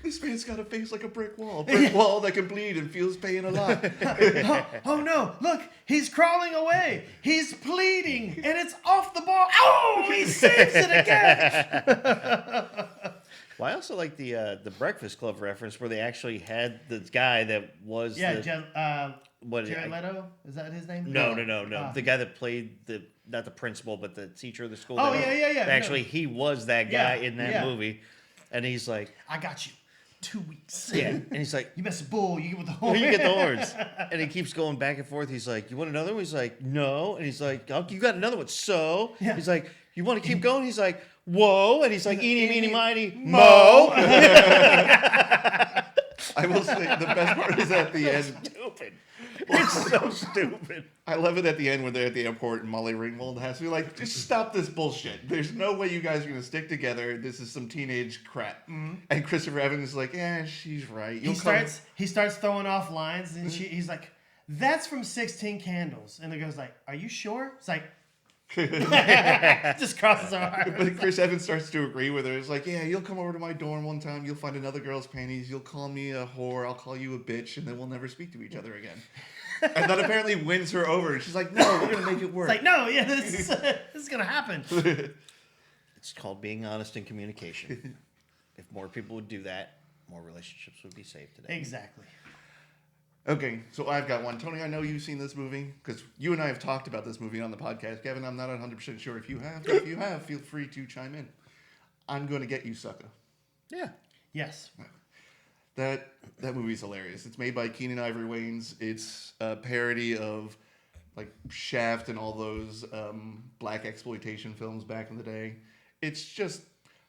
This man's got a face like a brick wall that can bleed and feels pain a lot. Oh no! Look, he's crawling away. He's pleading, and it's off the ball. Oh, he saves it again. Well, I also like the Breakfast Club reference where they actually had the guy that was Yeah, what Jared Leto, is that his name? No. The guy that played not the principal, but the teacher of the school. Oh, that- yeah. Actually, he was that guy Yeah, in that yeah. movie, and he's like, I got you. 2 weeks. yeah, and he's like, You mess a bull, you get with the oh, horn. you get the horns, and he keeps going back and forth. He's like, you want another one? He's like, no, and he's like, oh, you got another one? So Yeah. he's like, you want to keep going? He's like, whoa, and he's like, eeny, meeny, miny, mo. I will say the best part is at the end. Stupid. It's so stupid. I love it at the end when they're at the airport and Molly Ringwald has to be like, just stop this bullshit. There's no way you guys are going to stick together. This is some teenage crap. Mm-hmm. And Christopher Evans is like, yeah, she's right. He starts throwing off lines, and he's like, "That's from 16 Candles," and the girl's like, "Are you sure?" It's like, just crosses our heart. But Chris Evans starts to agree with her. It's like, yeah, you'll come over to my dorm one time. You'll find another girl's panties. You'll call me a whore. I'll call you a bitch. And then we'll never speak to each other again. And that apparently wins her over. And she's like, no, we're going to make it work. It's like, no, yeah, this is gonna happen. It's called being honest in communication. If more people would do that, more relationships would be saved today. Exactly. Okay, so I've got one. Tony, I know you've seen this movie because you and I have talked about this movie on the podcast. Kevin, I'm not 100% sure if you have. If you have, feel free to chime in. I'm Going to Get You, Sucker. Yeah. Yes. That movie's hilarious. It's made by Keenan Ivory Wayans. It's a parody of like Shaft and all those black exploitation films back in the day. It's just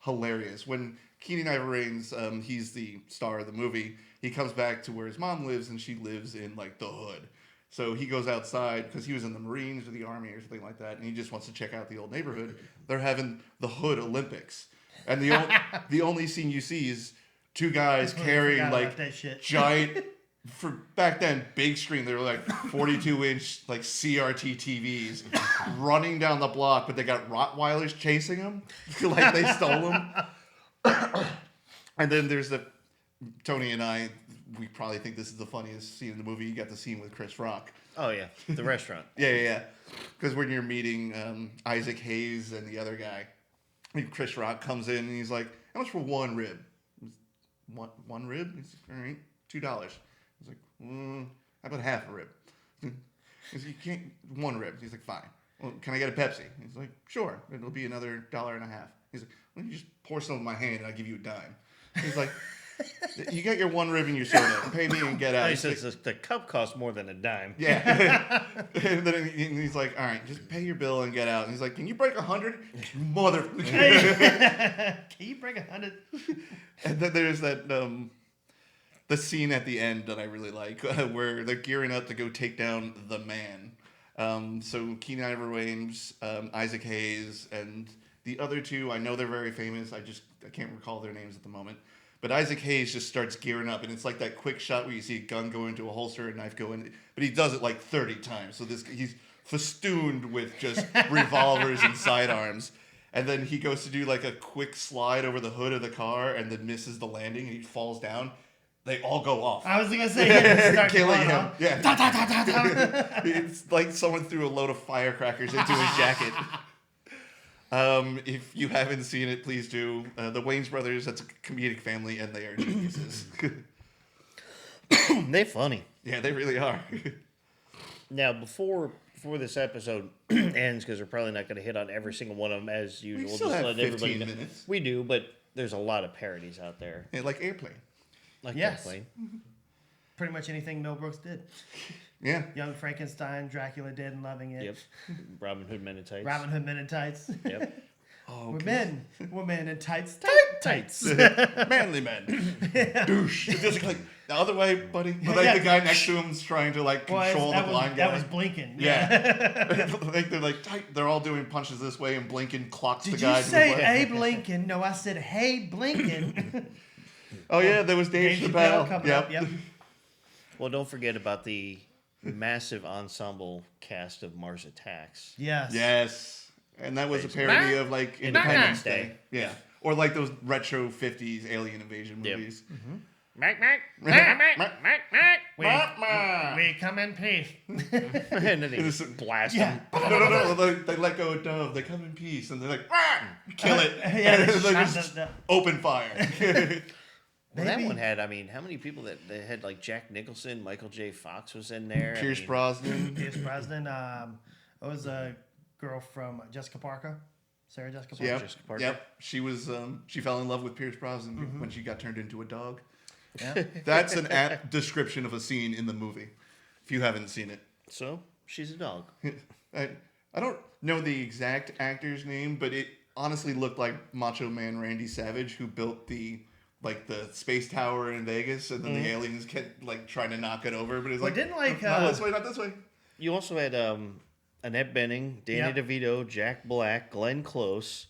hilarious. When Keenan Ivory Wayans, he's the star of the movie, he comes back to where his mom lives and she lives in like the hood. So he goes outside because he was in the Marines or the Army or something like that, and he just wants to check out the old neighborhood. They're having the Hood Olympics. And the only scene you see is two guys carrying like giant, for back then, big screen. They were like 42-inch like CRT TVs running down the block, but they got Rottweilers chasing them like they stole them. And then there's Tony and I, we probably think this is the funniest scene in the movie. You got the scene with Chris Rock. Oh, yeah. The restaurant. Yeah. Because when you're meeting Isaac Hayes and the other guy, Chris Rock comes in and he's like, how much for one rib? One rib? He's like, all right, $2. He's like, how about half a rib? He's like, you can't, one rib. He's like, fine. Well, can I get a Pepsi? He's like, sure. It'll be another $1.50. He's like, why don't you just pour some in my hand and I'll give you a dime? He's like, you get your one rib and your soda. Pay me and get out. He says the cup costs more than a dime. Yeah. And then he's like, all right, just pay your bill and get out. And he's like, can you break 100? Mother. Can you break 100? And then there's that the scene at the end that I really like where they're gearing up to go take down the man. So Keenan Ivory Wayans, Isaac Hayes, and the other two, I know they're very famous. I can't recall their names at the moment. But Isaac Hayes just starts gearing up, and it's like that quick shot where you see a gun go into a holster, a knife go in, but he does it like 30 times. So he's festooned with just revolvers and sidearms. and then he goes to do like a quick slide over the hood of the car and then misses the landing and he falls down. They all go off. I was gonna say, start killing him. off. Yeah. Da, da, da, da, da. It's like someone threw a load of firecrackers into his jacket. If you haven't seen it, please do. The Wayans brothers, that's a comedic family, and they are geniuses. They're funny. Yeah, they really are. Now, before this episode ends, because we're probably not going to hit on every single one of them as usual. We still have let 15 minutes. We do, but there's a lot of parodies out there. Yeah, like Airplane. Like Yes. Airplane. Pretty much anything Mel Brooks did. Yeah. Young Frankenstein, Dracula Dead and Loving It. Yep. Robin Hood Men in Tights. Robin Hood Men in Tights. Yep. Oh, We're men in tights. Tights. manly men. Douche. It's just like the other way, buddy. But like the guy next to him's trying to like control the blind guy. That was Blinken. Yeah. Like they're like tight. They're all doing punches this way, and Blinken clocks the Did guy. you say Abe Lincoln? No, I said, hey, Blinken. Oh yeah, there was Dave Chappelle. coming up. Yep. Well, don't forget about the massive ensemble cast of Mars Attacks. Yes. Yes. And that was a parody of like Independence Day. Yeah. Or like those retro 50s alien invasion Yep. movies. We come in peace. And then they just blast Yeah. them. No. They let go of Dove. They come in peace. And they're like, kill it. Yeah, they They shot just the- open fire. Well, that Maybe. one had, how many people that they had, like Jack Nicholson, Michael J. Fox was in there. Pierce Brosnan. Pierce Brosnan. It was a girl from Jessica Parker. Sarah Jessica Parker. Yep. Jessica Parker. Yep. She was she fell in love with Pierce Brosnan when she got turned into a dog. Yeah. That's an apt description of a scene in the movie. If you haven't seen it. So, she's a dog. I don't know the exact actor's name, but it honestly looked like Macho Man Randy Savage, who built the space tower in Vegas, and then the aliens kept like trying to knock it over, but it's like, didn't like, not this way, not this way. You also had Annette Bening, Danny Yep. DeVito, Jack Black, Glenn Close.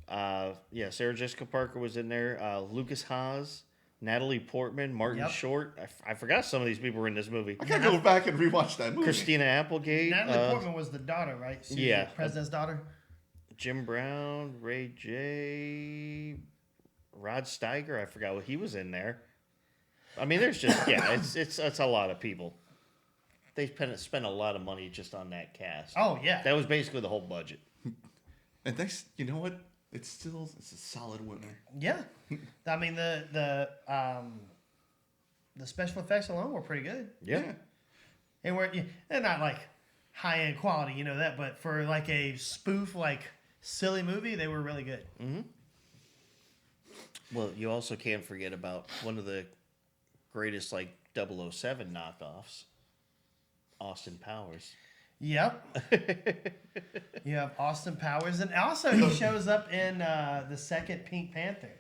Sarah Jessica Parker was in there. Lucas Haas, Natalie Portman, Martin Yep. Short. I forgot some of these people were in this movie. I gotta go back and rewatch that movie. Christina Applegate. Natalie Portman was the daughter, right? She was yeah. the president's daughter. Jim Brown, Ray J, Rod Steiger. I forgot what he was in there. I mean, there's just it's a lot of people. They spent a lot of money just on that cast. Oh yeah. That was basically the whole budget. And thanks, you know what? It's a solid winner. Yeah. I mean the special effects alone were pretty good. Yeah. And they're not like high end quality, you know that, but for like a spoof like silly movie, they were really good. Mm-hmm. Well, you also can't forget about one of the greatest like 007 knockoffs, Austin Powers. Yep. You have Austin Powers, and also he shows up in the second Pink Panther.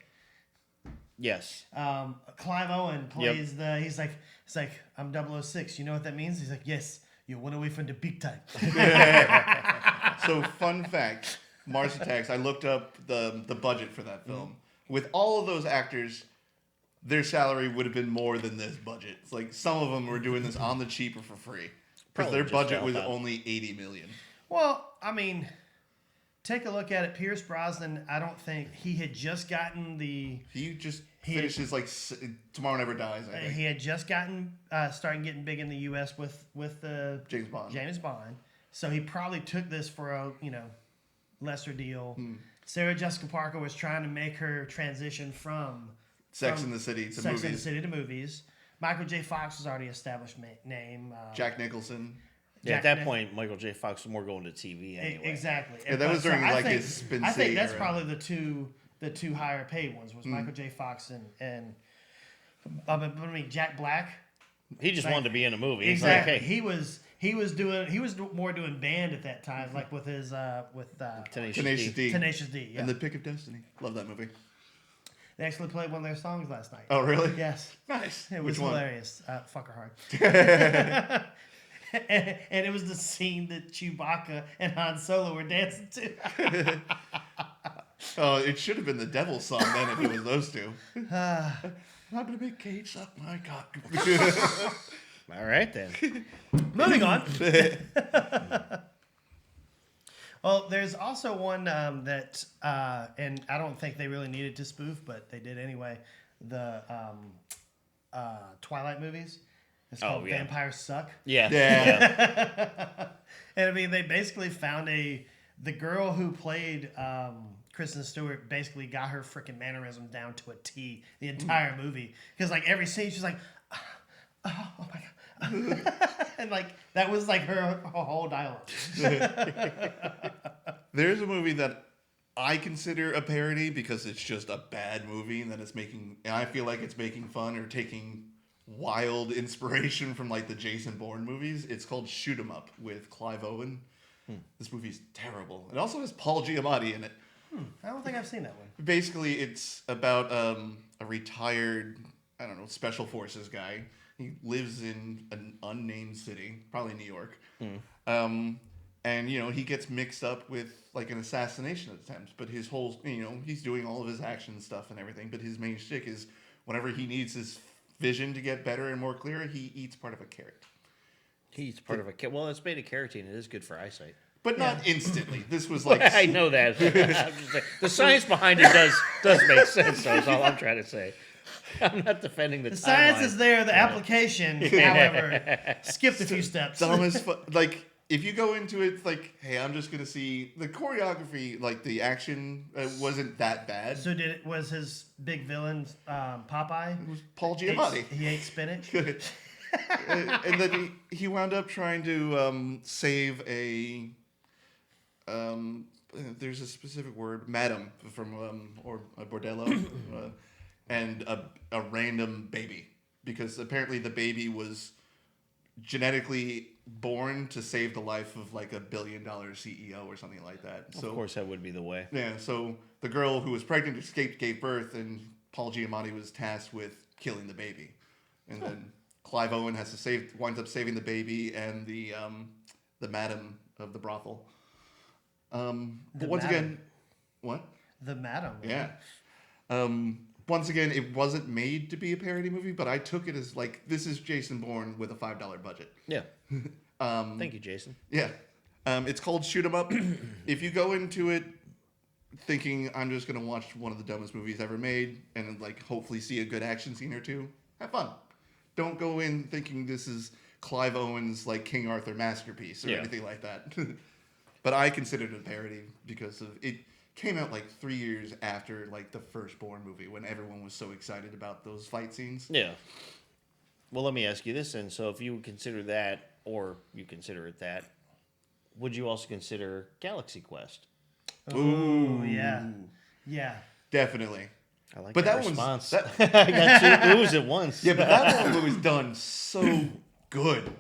Yes. Clive Owen plays he's like, I'm 006. You know what that means? He's like, yes, you're one away from the big time. So, fun fact, Mars Attacks, I looked up the budget for that film. With all of those actors, their salary would have been more than this budget. It's like some of them were doing this on the cheap or for free. Because Probably their just budget fell was out. only $80 million. Well, I mean, take a look at it. Pierce Brosnan, I don't think he had just gotten the. He just finishes like Tomorrow Never Dies, I think. He had just gotten starting getting big in the U.S. with James Bond. James Bond, so he probably took this for a lesser deal. Sarah Jessica Parker was trying to make her transition from Sex and the City to Sex movies. and the City to movies. Michael J. Fox was already established name. Jack Nicholson. Yeah, Jack at that Nich- point, Michael J. Fox was more going to TV anyway. Exactly. Yeah, that was during I like think- his Spin I think City that's era. probably the two higher paid ones was Michael J. Fox and I mean Jack Black. He just wanted to be in a movie. He's Exactly. like, hey, He was more doing band at that time, like with his Tenacious D. Tenacious D. Yeah. And The Pick of Destiny. Love that movie. They actually played one of their songs last night. Oh, really? Yes. Nice. It was Which one? hilarious. Fuck her hard. and it was the scene that Chewbacca and Han Solo were dancing to. Oh, it should have been the Devil's song then if it was those two. I'm gonna make Kate suck my cock. All right, then. Moving on. Well, there's also one that, and I don't think they really needed to spoof, but they did anyway. The Twilight movies. It's called Vampires Suck. Yeah. And I mean, they basically found the girl who played Kristen Stewart basically got her freaking mannerism down to a T the entire movie. Because like every scene, she's like, oh my God. And like, that was like her whole dialogue. There's a movie that I consider a parody because it's just a bad movie and and I feel like it's making fun or taking wild inspiration from like the Jason Bourne movies. It's called Shoot 'Em Up with Clive Owen. This movie's terrible. It also has Paul Giamatti in it. I don't think I've seen that one. Basically, it's about a retired, I don't know, special forces guy. He lives in an unnamed city, probably New York. And, you know, he gets mixed up with like an assassination attempt. But his whole, you know, he's doing all of his action stuff and everything. But his main shtick is whenever he needs his vision to get better and more clear, he eats part of a carrot. He eats part of a carrot. Well, it's made of carotene. It is good for eyesight. But not instantly. This was like... I know that. I'm just saying, the science behind it does make sense, though, is all I'm trying to say. I'm not defending the science timeline. is there. The application, however, skipped a few steps. Dumb as like, if you go into it, it's like, hey, I'm just going to see... The choreography, like, the action wasn't that bad. So was his big villain Popeye? It was Paul Giamatti. He ate spinach? And then he wound up trying to save a... there's a specific word, madam, from or a bordello, and a random baby, because apparently the baby was genetically born to save the life of like $1 billion CEO or something like that. So, of course, that would be the way. Yeah. So the girl who was pregnant escaped, gave birth, and Paul Giamatti was tasked with killing the baby, and then Clive Owen winds up saving the baby and the madam of the brothel. Once again, what? The madam. Yeah. Once again, it wasn't made to be a parody movie, but I took it as like, this is Jason Bourne with a $5 budget. Yeah. Thank you, Jason. Yeah. It's called Shoot 'Em Up. If you go into it thinking I'm just going to watch one of the dumbest movies ever made and like hopefully see a good action scene or two, have fun. Don't go in thinking this is Clive Owen's like King Arthur masterpiece or anything like that. But I considered it a parody because of it came out like 3 years after like the first Bourne movie when everyone was so excited about those fight scenes. Yeah. Well, let me ask you this then. So if you would consider that, or you consider it that, would you also consider Galaxy Quest? Ooh, yeah. Yeah. Definitely. I like but that that response. That, I got 2 oohs at once. Yeah, but that one was done so good.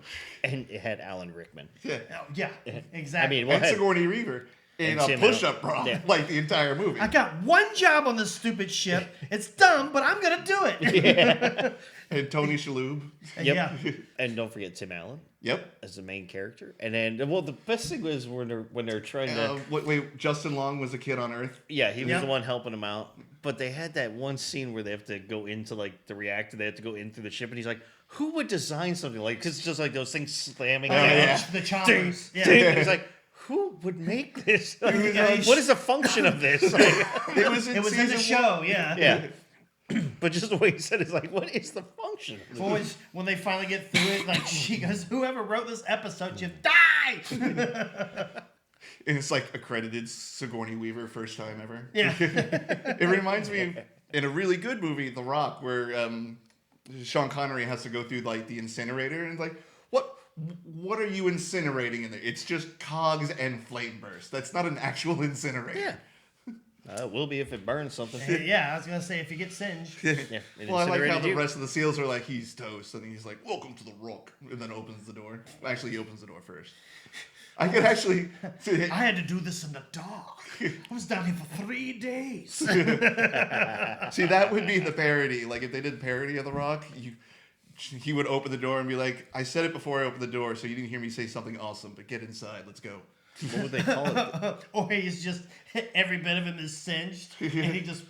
And it had Alan Rickman. Yeah. Oh, yeah, exactly. I mean, And Sigourney Weaver in And a Tim push-up bra, like the entire movie. I got one job on this stupid ship. It's dumb, but I'm gonna do it. And Tony Shalhoub. Yep. Yeah. And don't forget Tim Allen Yep. as the main character. And then, well, the best thing was when they're trying to... Wait, Justin Long was a kid on Earth? Yeah, he was Yeah. the one helping him out. But they had that one scene where they have to go into like the reactor. They have to go in through the ship, and he's like, "Who would design something like?" Because it's just like those things slamming. The choppers. Ding, ding. And he's like, "Who would make this? Like, what is the function of this?" Like, It was It was in the show, yeah. yeah. But just the way he said it is like, what is the function of this? Always, when they finally get through it, like she goes, "Whoever wrote this episode should die." And it's like accredited Sigourney Weaver, first time ever. Yeah. It reminds me of, in a really good movie, The Rock, where Sean Connery has to go through like the incinerator, and it's like, what are you incinerating in there? It's just cogs and flame burst. That's not an actual incinerator. Yeah. It will be if it burns something. Yeah, I was gonna say if you get singed. Yeah, it Well, I like how incinerated the you. rest of the SEALs are like, he's toast, and he's like, "Welcome to the Rock," and then opens the door. Actually, he opens the door first. I could actually. I had to do this in the dark. I was down here for 3 days. See, that would be the parody. Like, if they did parody of The Rock, he would open the door and be like, "I said it before I opened the door, so you didn't hear me say something awesome, but get inside. Let's go." What would they call it? Or he's just, every bit of him is singed. And he just,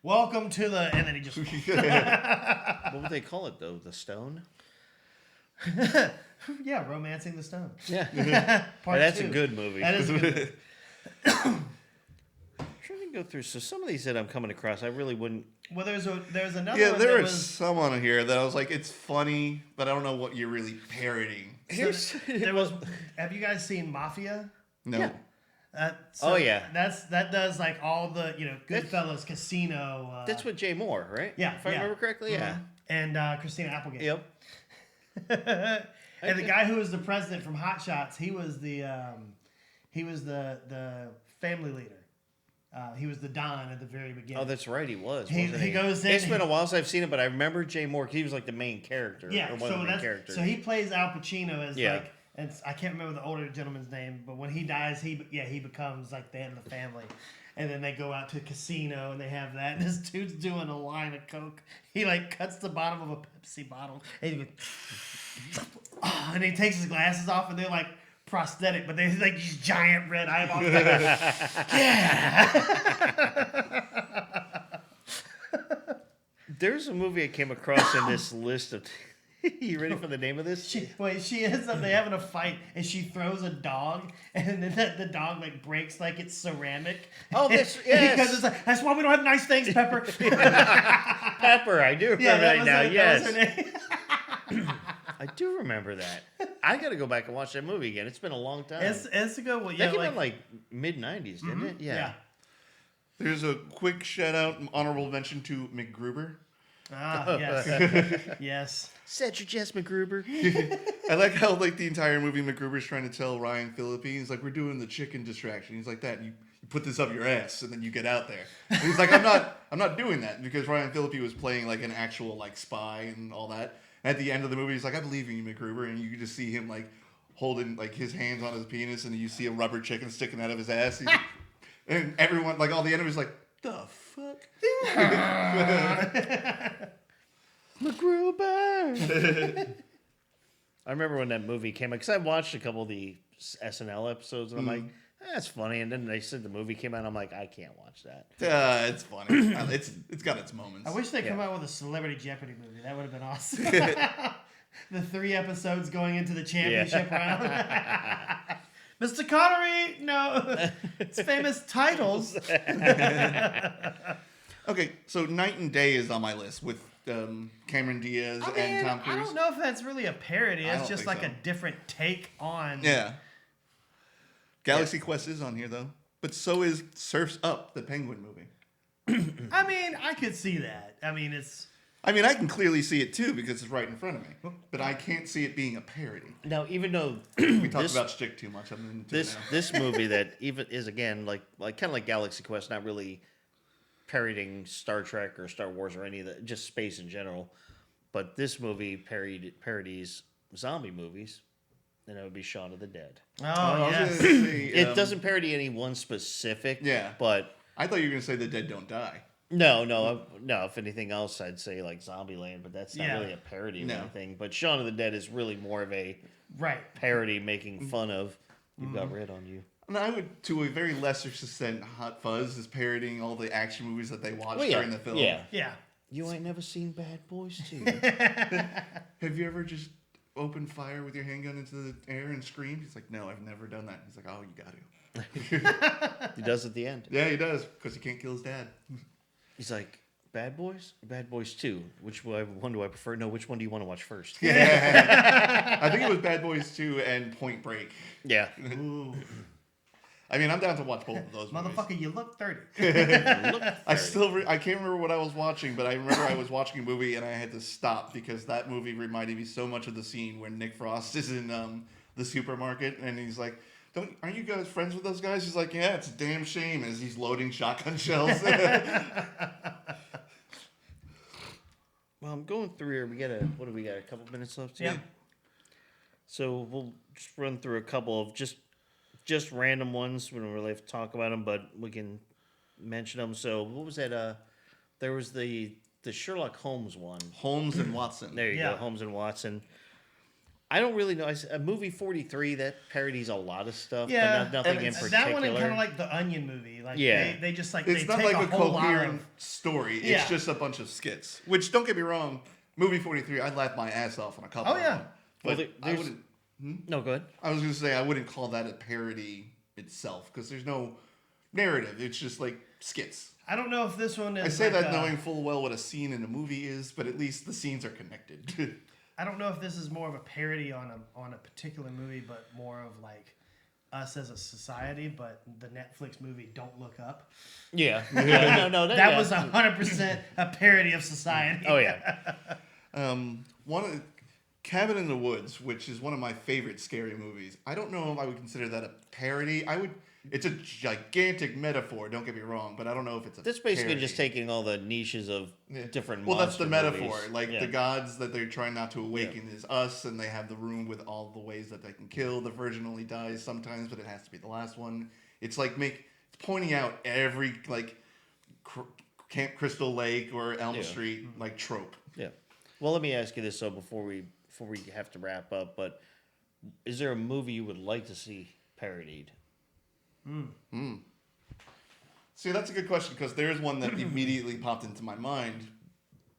welcome to the, and then he just, What would they call it, though? The stone? yeah, Romancing the Stone. Yeah. Part That's two. a good movie. That is good. Trying to go through. So some of these that I'm coming across, I really wouldn't. Well, there's another Yeah, one there that are was. some on here that I was like, it's funny, but I don't know what you're really parodying. There was. Have you guys seen Mafia? No. Yeah. So Oh, yeah. that does like all the Goodfellas, Casino. That's with Jay Moore, right? Yeah, If I remember correctly, yeah. And Christina Applegate. Yep. And the guy who was the president from Hot Shots, he was the family leader. He was the Don at the very beginning. Oh, that's right, he was. He goes in. It's been a while since I've seen it, but I remember Jay Moore. He was like the main character. Yeah, or one of the main characters. so he plays Al Pacino as Yeah. like, and I can't remember the older gentleman's name, but when he dies, he becomes like the head of the family. And then they go out to a casino and they have that. And this dude's doing a line of Coke. He like cuts the bottom of a Pepsi bottle and he goes, oh, and he takes his glasses off and they're like prosthetic, but they're like these giant red eyeballs. Yeah. There's a movie I came across in this list of. You ready for the name of this? She ends up they having a fight and she throws a dog and then the dog like breaks like it's ceramic. Oh, this yes. Because it's like, that's why we don't have nice things, Pepper. Pepper, I do remember that now. Yes, that was her name. I do remember that. I got to go back and watch that movie again. It's been a long time. It's a good one. That came out like mid '90s, didn't it? Yeah. There's a quick shout out, honorable mention to McGruber. Ah, yes. Yes. Set your chest, McGruber. I like how like the entire movie McGruber's trying to tell Ryan Phillippe, he's like, we're doing the chicken distraction. He's like that. You put this up your ass and then you get out there. And he's like, I'm not doing that, because Ryan Phillippe was playing like an actual like spy and all that. And at the end of the movie, he's like, I believe in you, McGruber, and you can just see him like holding like his hands on his penis, and you see a rubber chicken sticking out of his ass. And everyone, like all the enemies, like, the fuck? McGruber. I remember when that movie came out, because I watched a couple of the SNL episodes, and I'm like, that's funny. And then they said the movie came out, and I'm like, I can't watch that. It's funny. It's got its moments. I wish they'd come out with a Celebrity Jeopardy movie. That would have been awesome. The 3 episodes going into the championship round. Mr. Connery, no. It's famous titles. Okay, so Night and Day is on my list with Cameron Diaz and Tom Cruise. I don't know if that's really a parody. I It's don't just think like so. a different take on. Yeah. Galaxy Quest is on here, though. But so is Surf's Up, the Penguin movie. I mean, I could see that. I mean, I can clearly see it, too, because it's right in front of me. But I can't see it being a parody. Now, even though We talked about Stick too much. I'm into it now. this movie that even is again like kind of like Galaxy Quest, not really parodying Star Trek or Star Wars or any of that, just space in general. But this movie parodies zombie movies, and it would be Shaun of the Dead. oh, I was yes. gonna say, It doesn't parody any one specific. Yeah. But I thought you were going to say The Dead Don't Die. no. If anything else, I'd say like Zombieland, but that's not Yeah. really a parody of No. anything. But Shaun of the Dead is really more of a Right. parody, making fun of. You've got red on you. And I would, to a very lesser extent, Hot Fuzz is parodying all the action movies that they watched Well, yeah, during the film. yeah. Yeah. You ain't never seen Bad Boys 2. Have you ever just opened fire with your handgun into the air and screamed? He's like, no, I've never done that. He's like, oh, you got to. He does at the end. Yeah, he does, because he can't kill his dad. He's like, Bad Boys or Bad Boys 2? Which one do I prefer? No, which one do you want to watch first? Yeah. I think it was Bad Boys 2 and Point Break. Yeah. Ooh. I mean, I'm down to watch both of those movies. Motherfucker, you look 30. I can't remember what I was watching, but I remember I was watching a movie and I had to stop because that movie reminded me so much of the scene where Nick Frost is in the supermarket and he's like, aren't you guys friends with those guys? He's like, yeah, it's a damn shame, as he's loading shotgun shells. Well, I'm going through here. What do we got? A couple minutes left? Yeah. So we'll just run through a couple of just random ones. We don't really have to talk about them, but we can mention them. So what was that? There was the Sherlock Holmes one. Holmes and Watson. There you go, Holmes and Watson. I don't really know. A movie 43 that parodies a lot of stuff, but nothing in particular. That one is kind of like the Onion movie. Like they just like It's they not take like a whole lot coherent of story. Yeah. It's just a bunch of skits. Which, don't get me wrong, movie 43, I'd laugh my ass off on a couple Oh, of yeah. them. But Well, I wouldn't. No, go ahead. I was going to say I wouldn't call that a parody itself because there's no narrative. It's just like skits. I don't know if this one is. I say like that knowing full well what a scene in a movie is, but at least the scenes are connected. I don't know if this is more of a parody on a particular movie, but more of like us as a society. But the Netflix movie Don't Look Up. Yeah. That was 100% a parody of society. Oh yeah. Cabin in the Woods, which is one of my favorite scary movies. I don't know if I would consider that a parody. It's a gigantic metaphor. Don't get me wrong, but I don't know if it's a. That's basically parody. just taking all the niches of different. Well, that's the monster metaphor. movies. Like the gods that they're trying not to awaken is us, and they have the room with all the ways that they can kill. The virgin only dies sometimes, but it has to be the last one. It's like it's pointing out every like Camp Crystal Lake or Elm Street like trope. Yeah. Well, let me ask you this so before we have to wrap up, but is there a movie you would like to see parodied? See, that's a good question because there's one that immediately popped into my mind,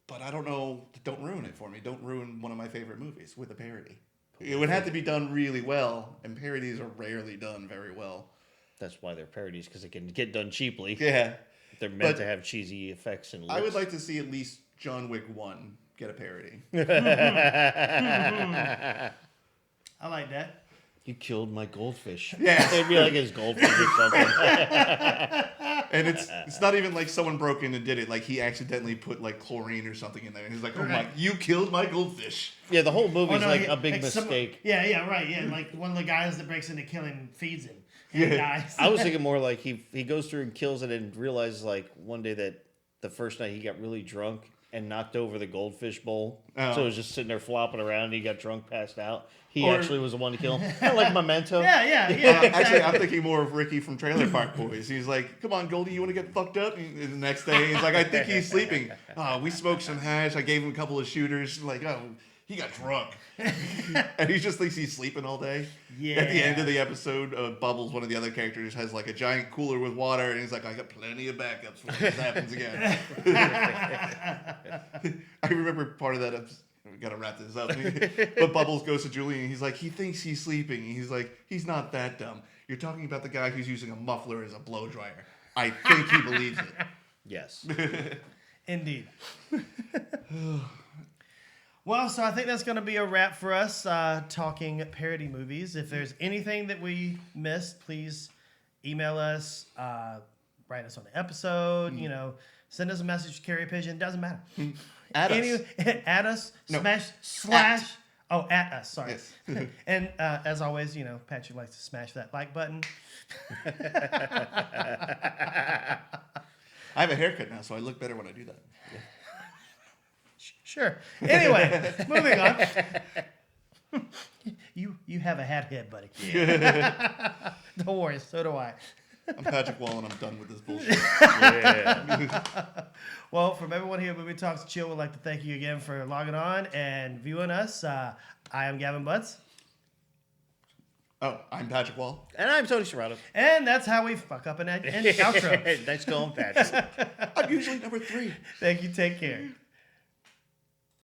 but I don't know. Don't ruin it for me. Don't ruin one of my favorite movies with a parody. It would have to be done really well, and parodies are rarely done very well. That's why they're parodies, because they can get done cheaply. Yeah. They're meant to have cheesy effects and looks. I would like to see at least John Wick 1 get a parody. I like that. You killed my goldfish. Yeah. It'd be like his goldfish or something. And it's not even like someone broke in and did it. Like he accidentally put like chlorine or something in there. And he's like, oh my, you killed my goldfish. Yeah, the whole movie's a big mistake. Right. Yeah, like one of the guys that breaks into killing feeds him and dies. I was thinking more like he goes through and kills it and realizes like one day that the first night he got really drunk and knocked over the goldfish bowl. Oh. So it was just sitting there flopping around and he got drunk, passed out. He actually was the one to kill him. Kind of like Memento. Yeah. Actually, I'm thinking more of Ricky from Trailer Park Boys. He's like, come on, Goldie, you want to get fucked up? And the next day, he's like, I think he's sleeping. Oh, we smoked some hash. I gave him a couple of shooters. Like, oh, he got drunk. And he just thinks he's sleeping all day. Yeah. At the end of the episode, Bubbles, one of the other characters, has like a giant cooler with water. And he's like, I got plenty of backups when this happens again. I remember part of that episode. We gotta wrap this up. But Bubbles goes to Julian and he's like, he thinks he's sleeping. And he's like, he's not that dumb. You're talking about the guy who's using a muffler as a blow dryer. I think he believes it. Yes. Indeed. Well, so I think that's going to be a wrap for us talking parody movies. If there's anything that we missed, please email us, write us on the episode, send us a message, carry a pigeon, doesn't matter. At us. At us, No. slash. Oh, at us, sorry. Yes. And as always, Patrick likes to smash that like button. I have a haircut now, so I look better when I do that. Sure. Anyway, moving on. You have a hat head, buddy. Yeah. Don't worry, so do I. I'm Patrick Wall, and I'm done with this bullshit. Yeah. Well, from everyone here at Movie Talks Chill, we'd like to thank you again for logging on and viewing us. I am Gavin Butts. Oh, I'm Patrick Wall. And I'm Tony Serrato. And that's how we fuck up an outro. Nice going, Patrick. I'm usually number 3. Thank you. Take care.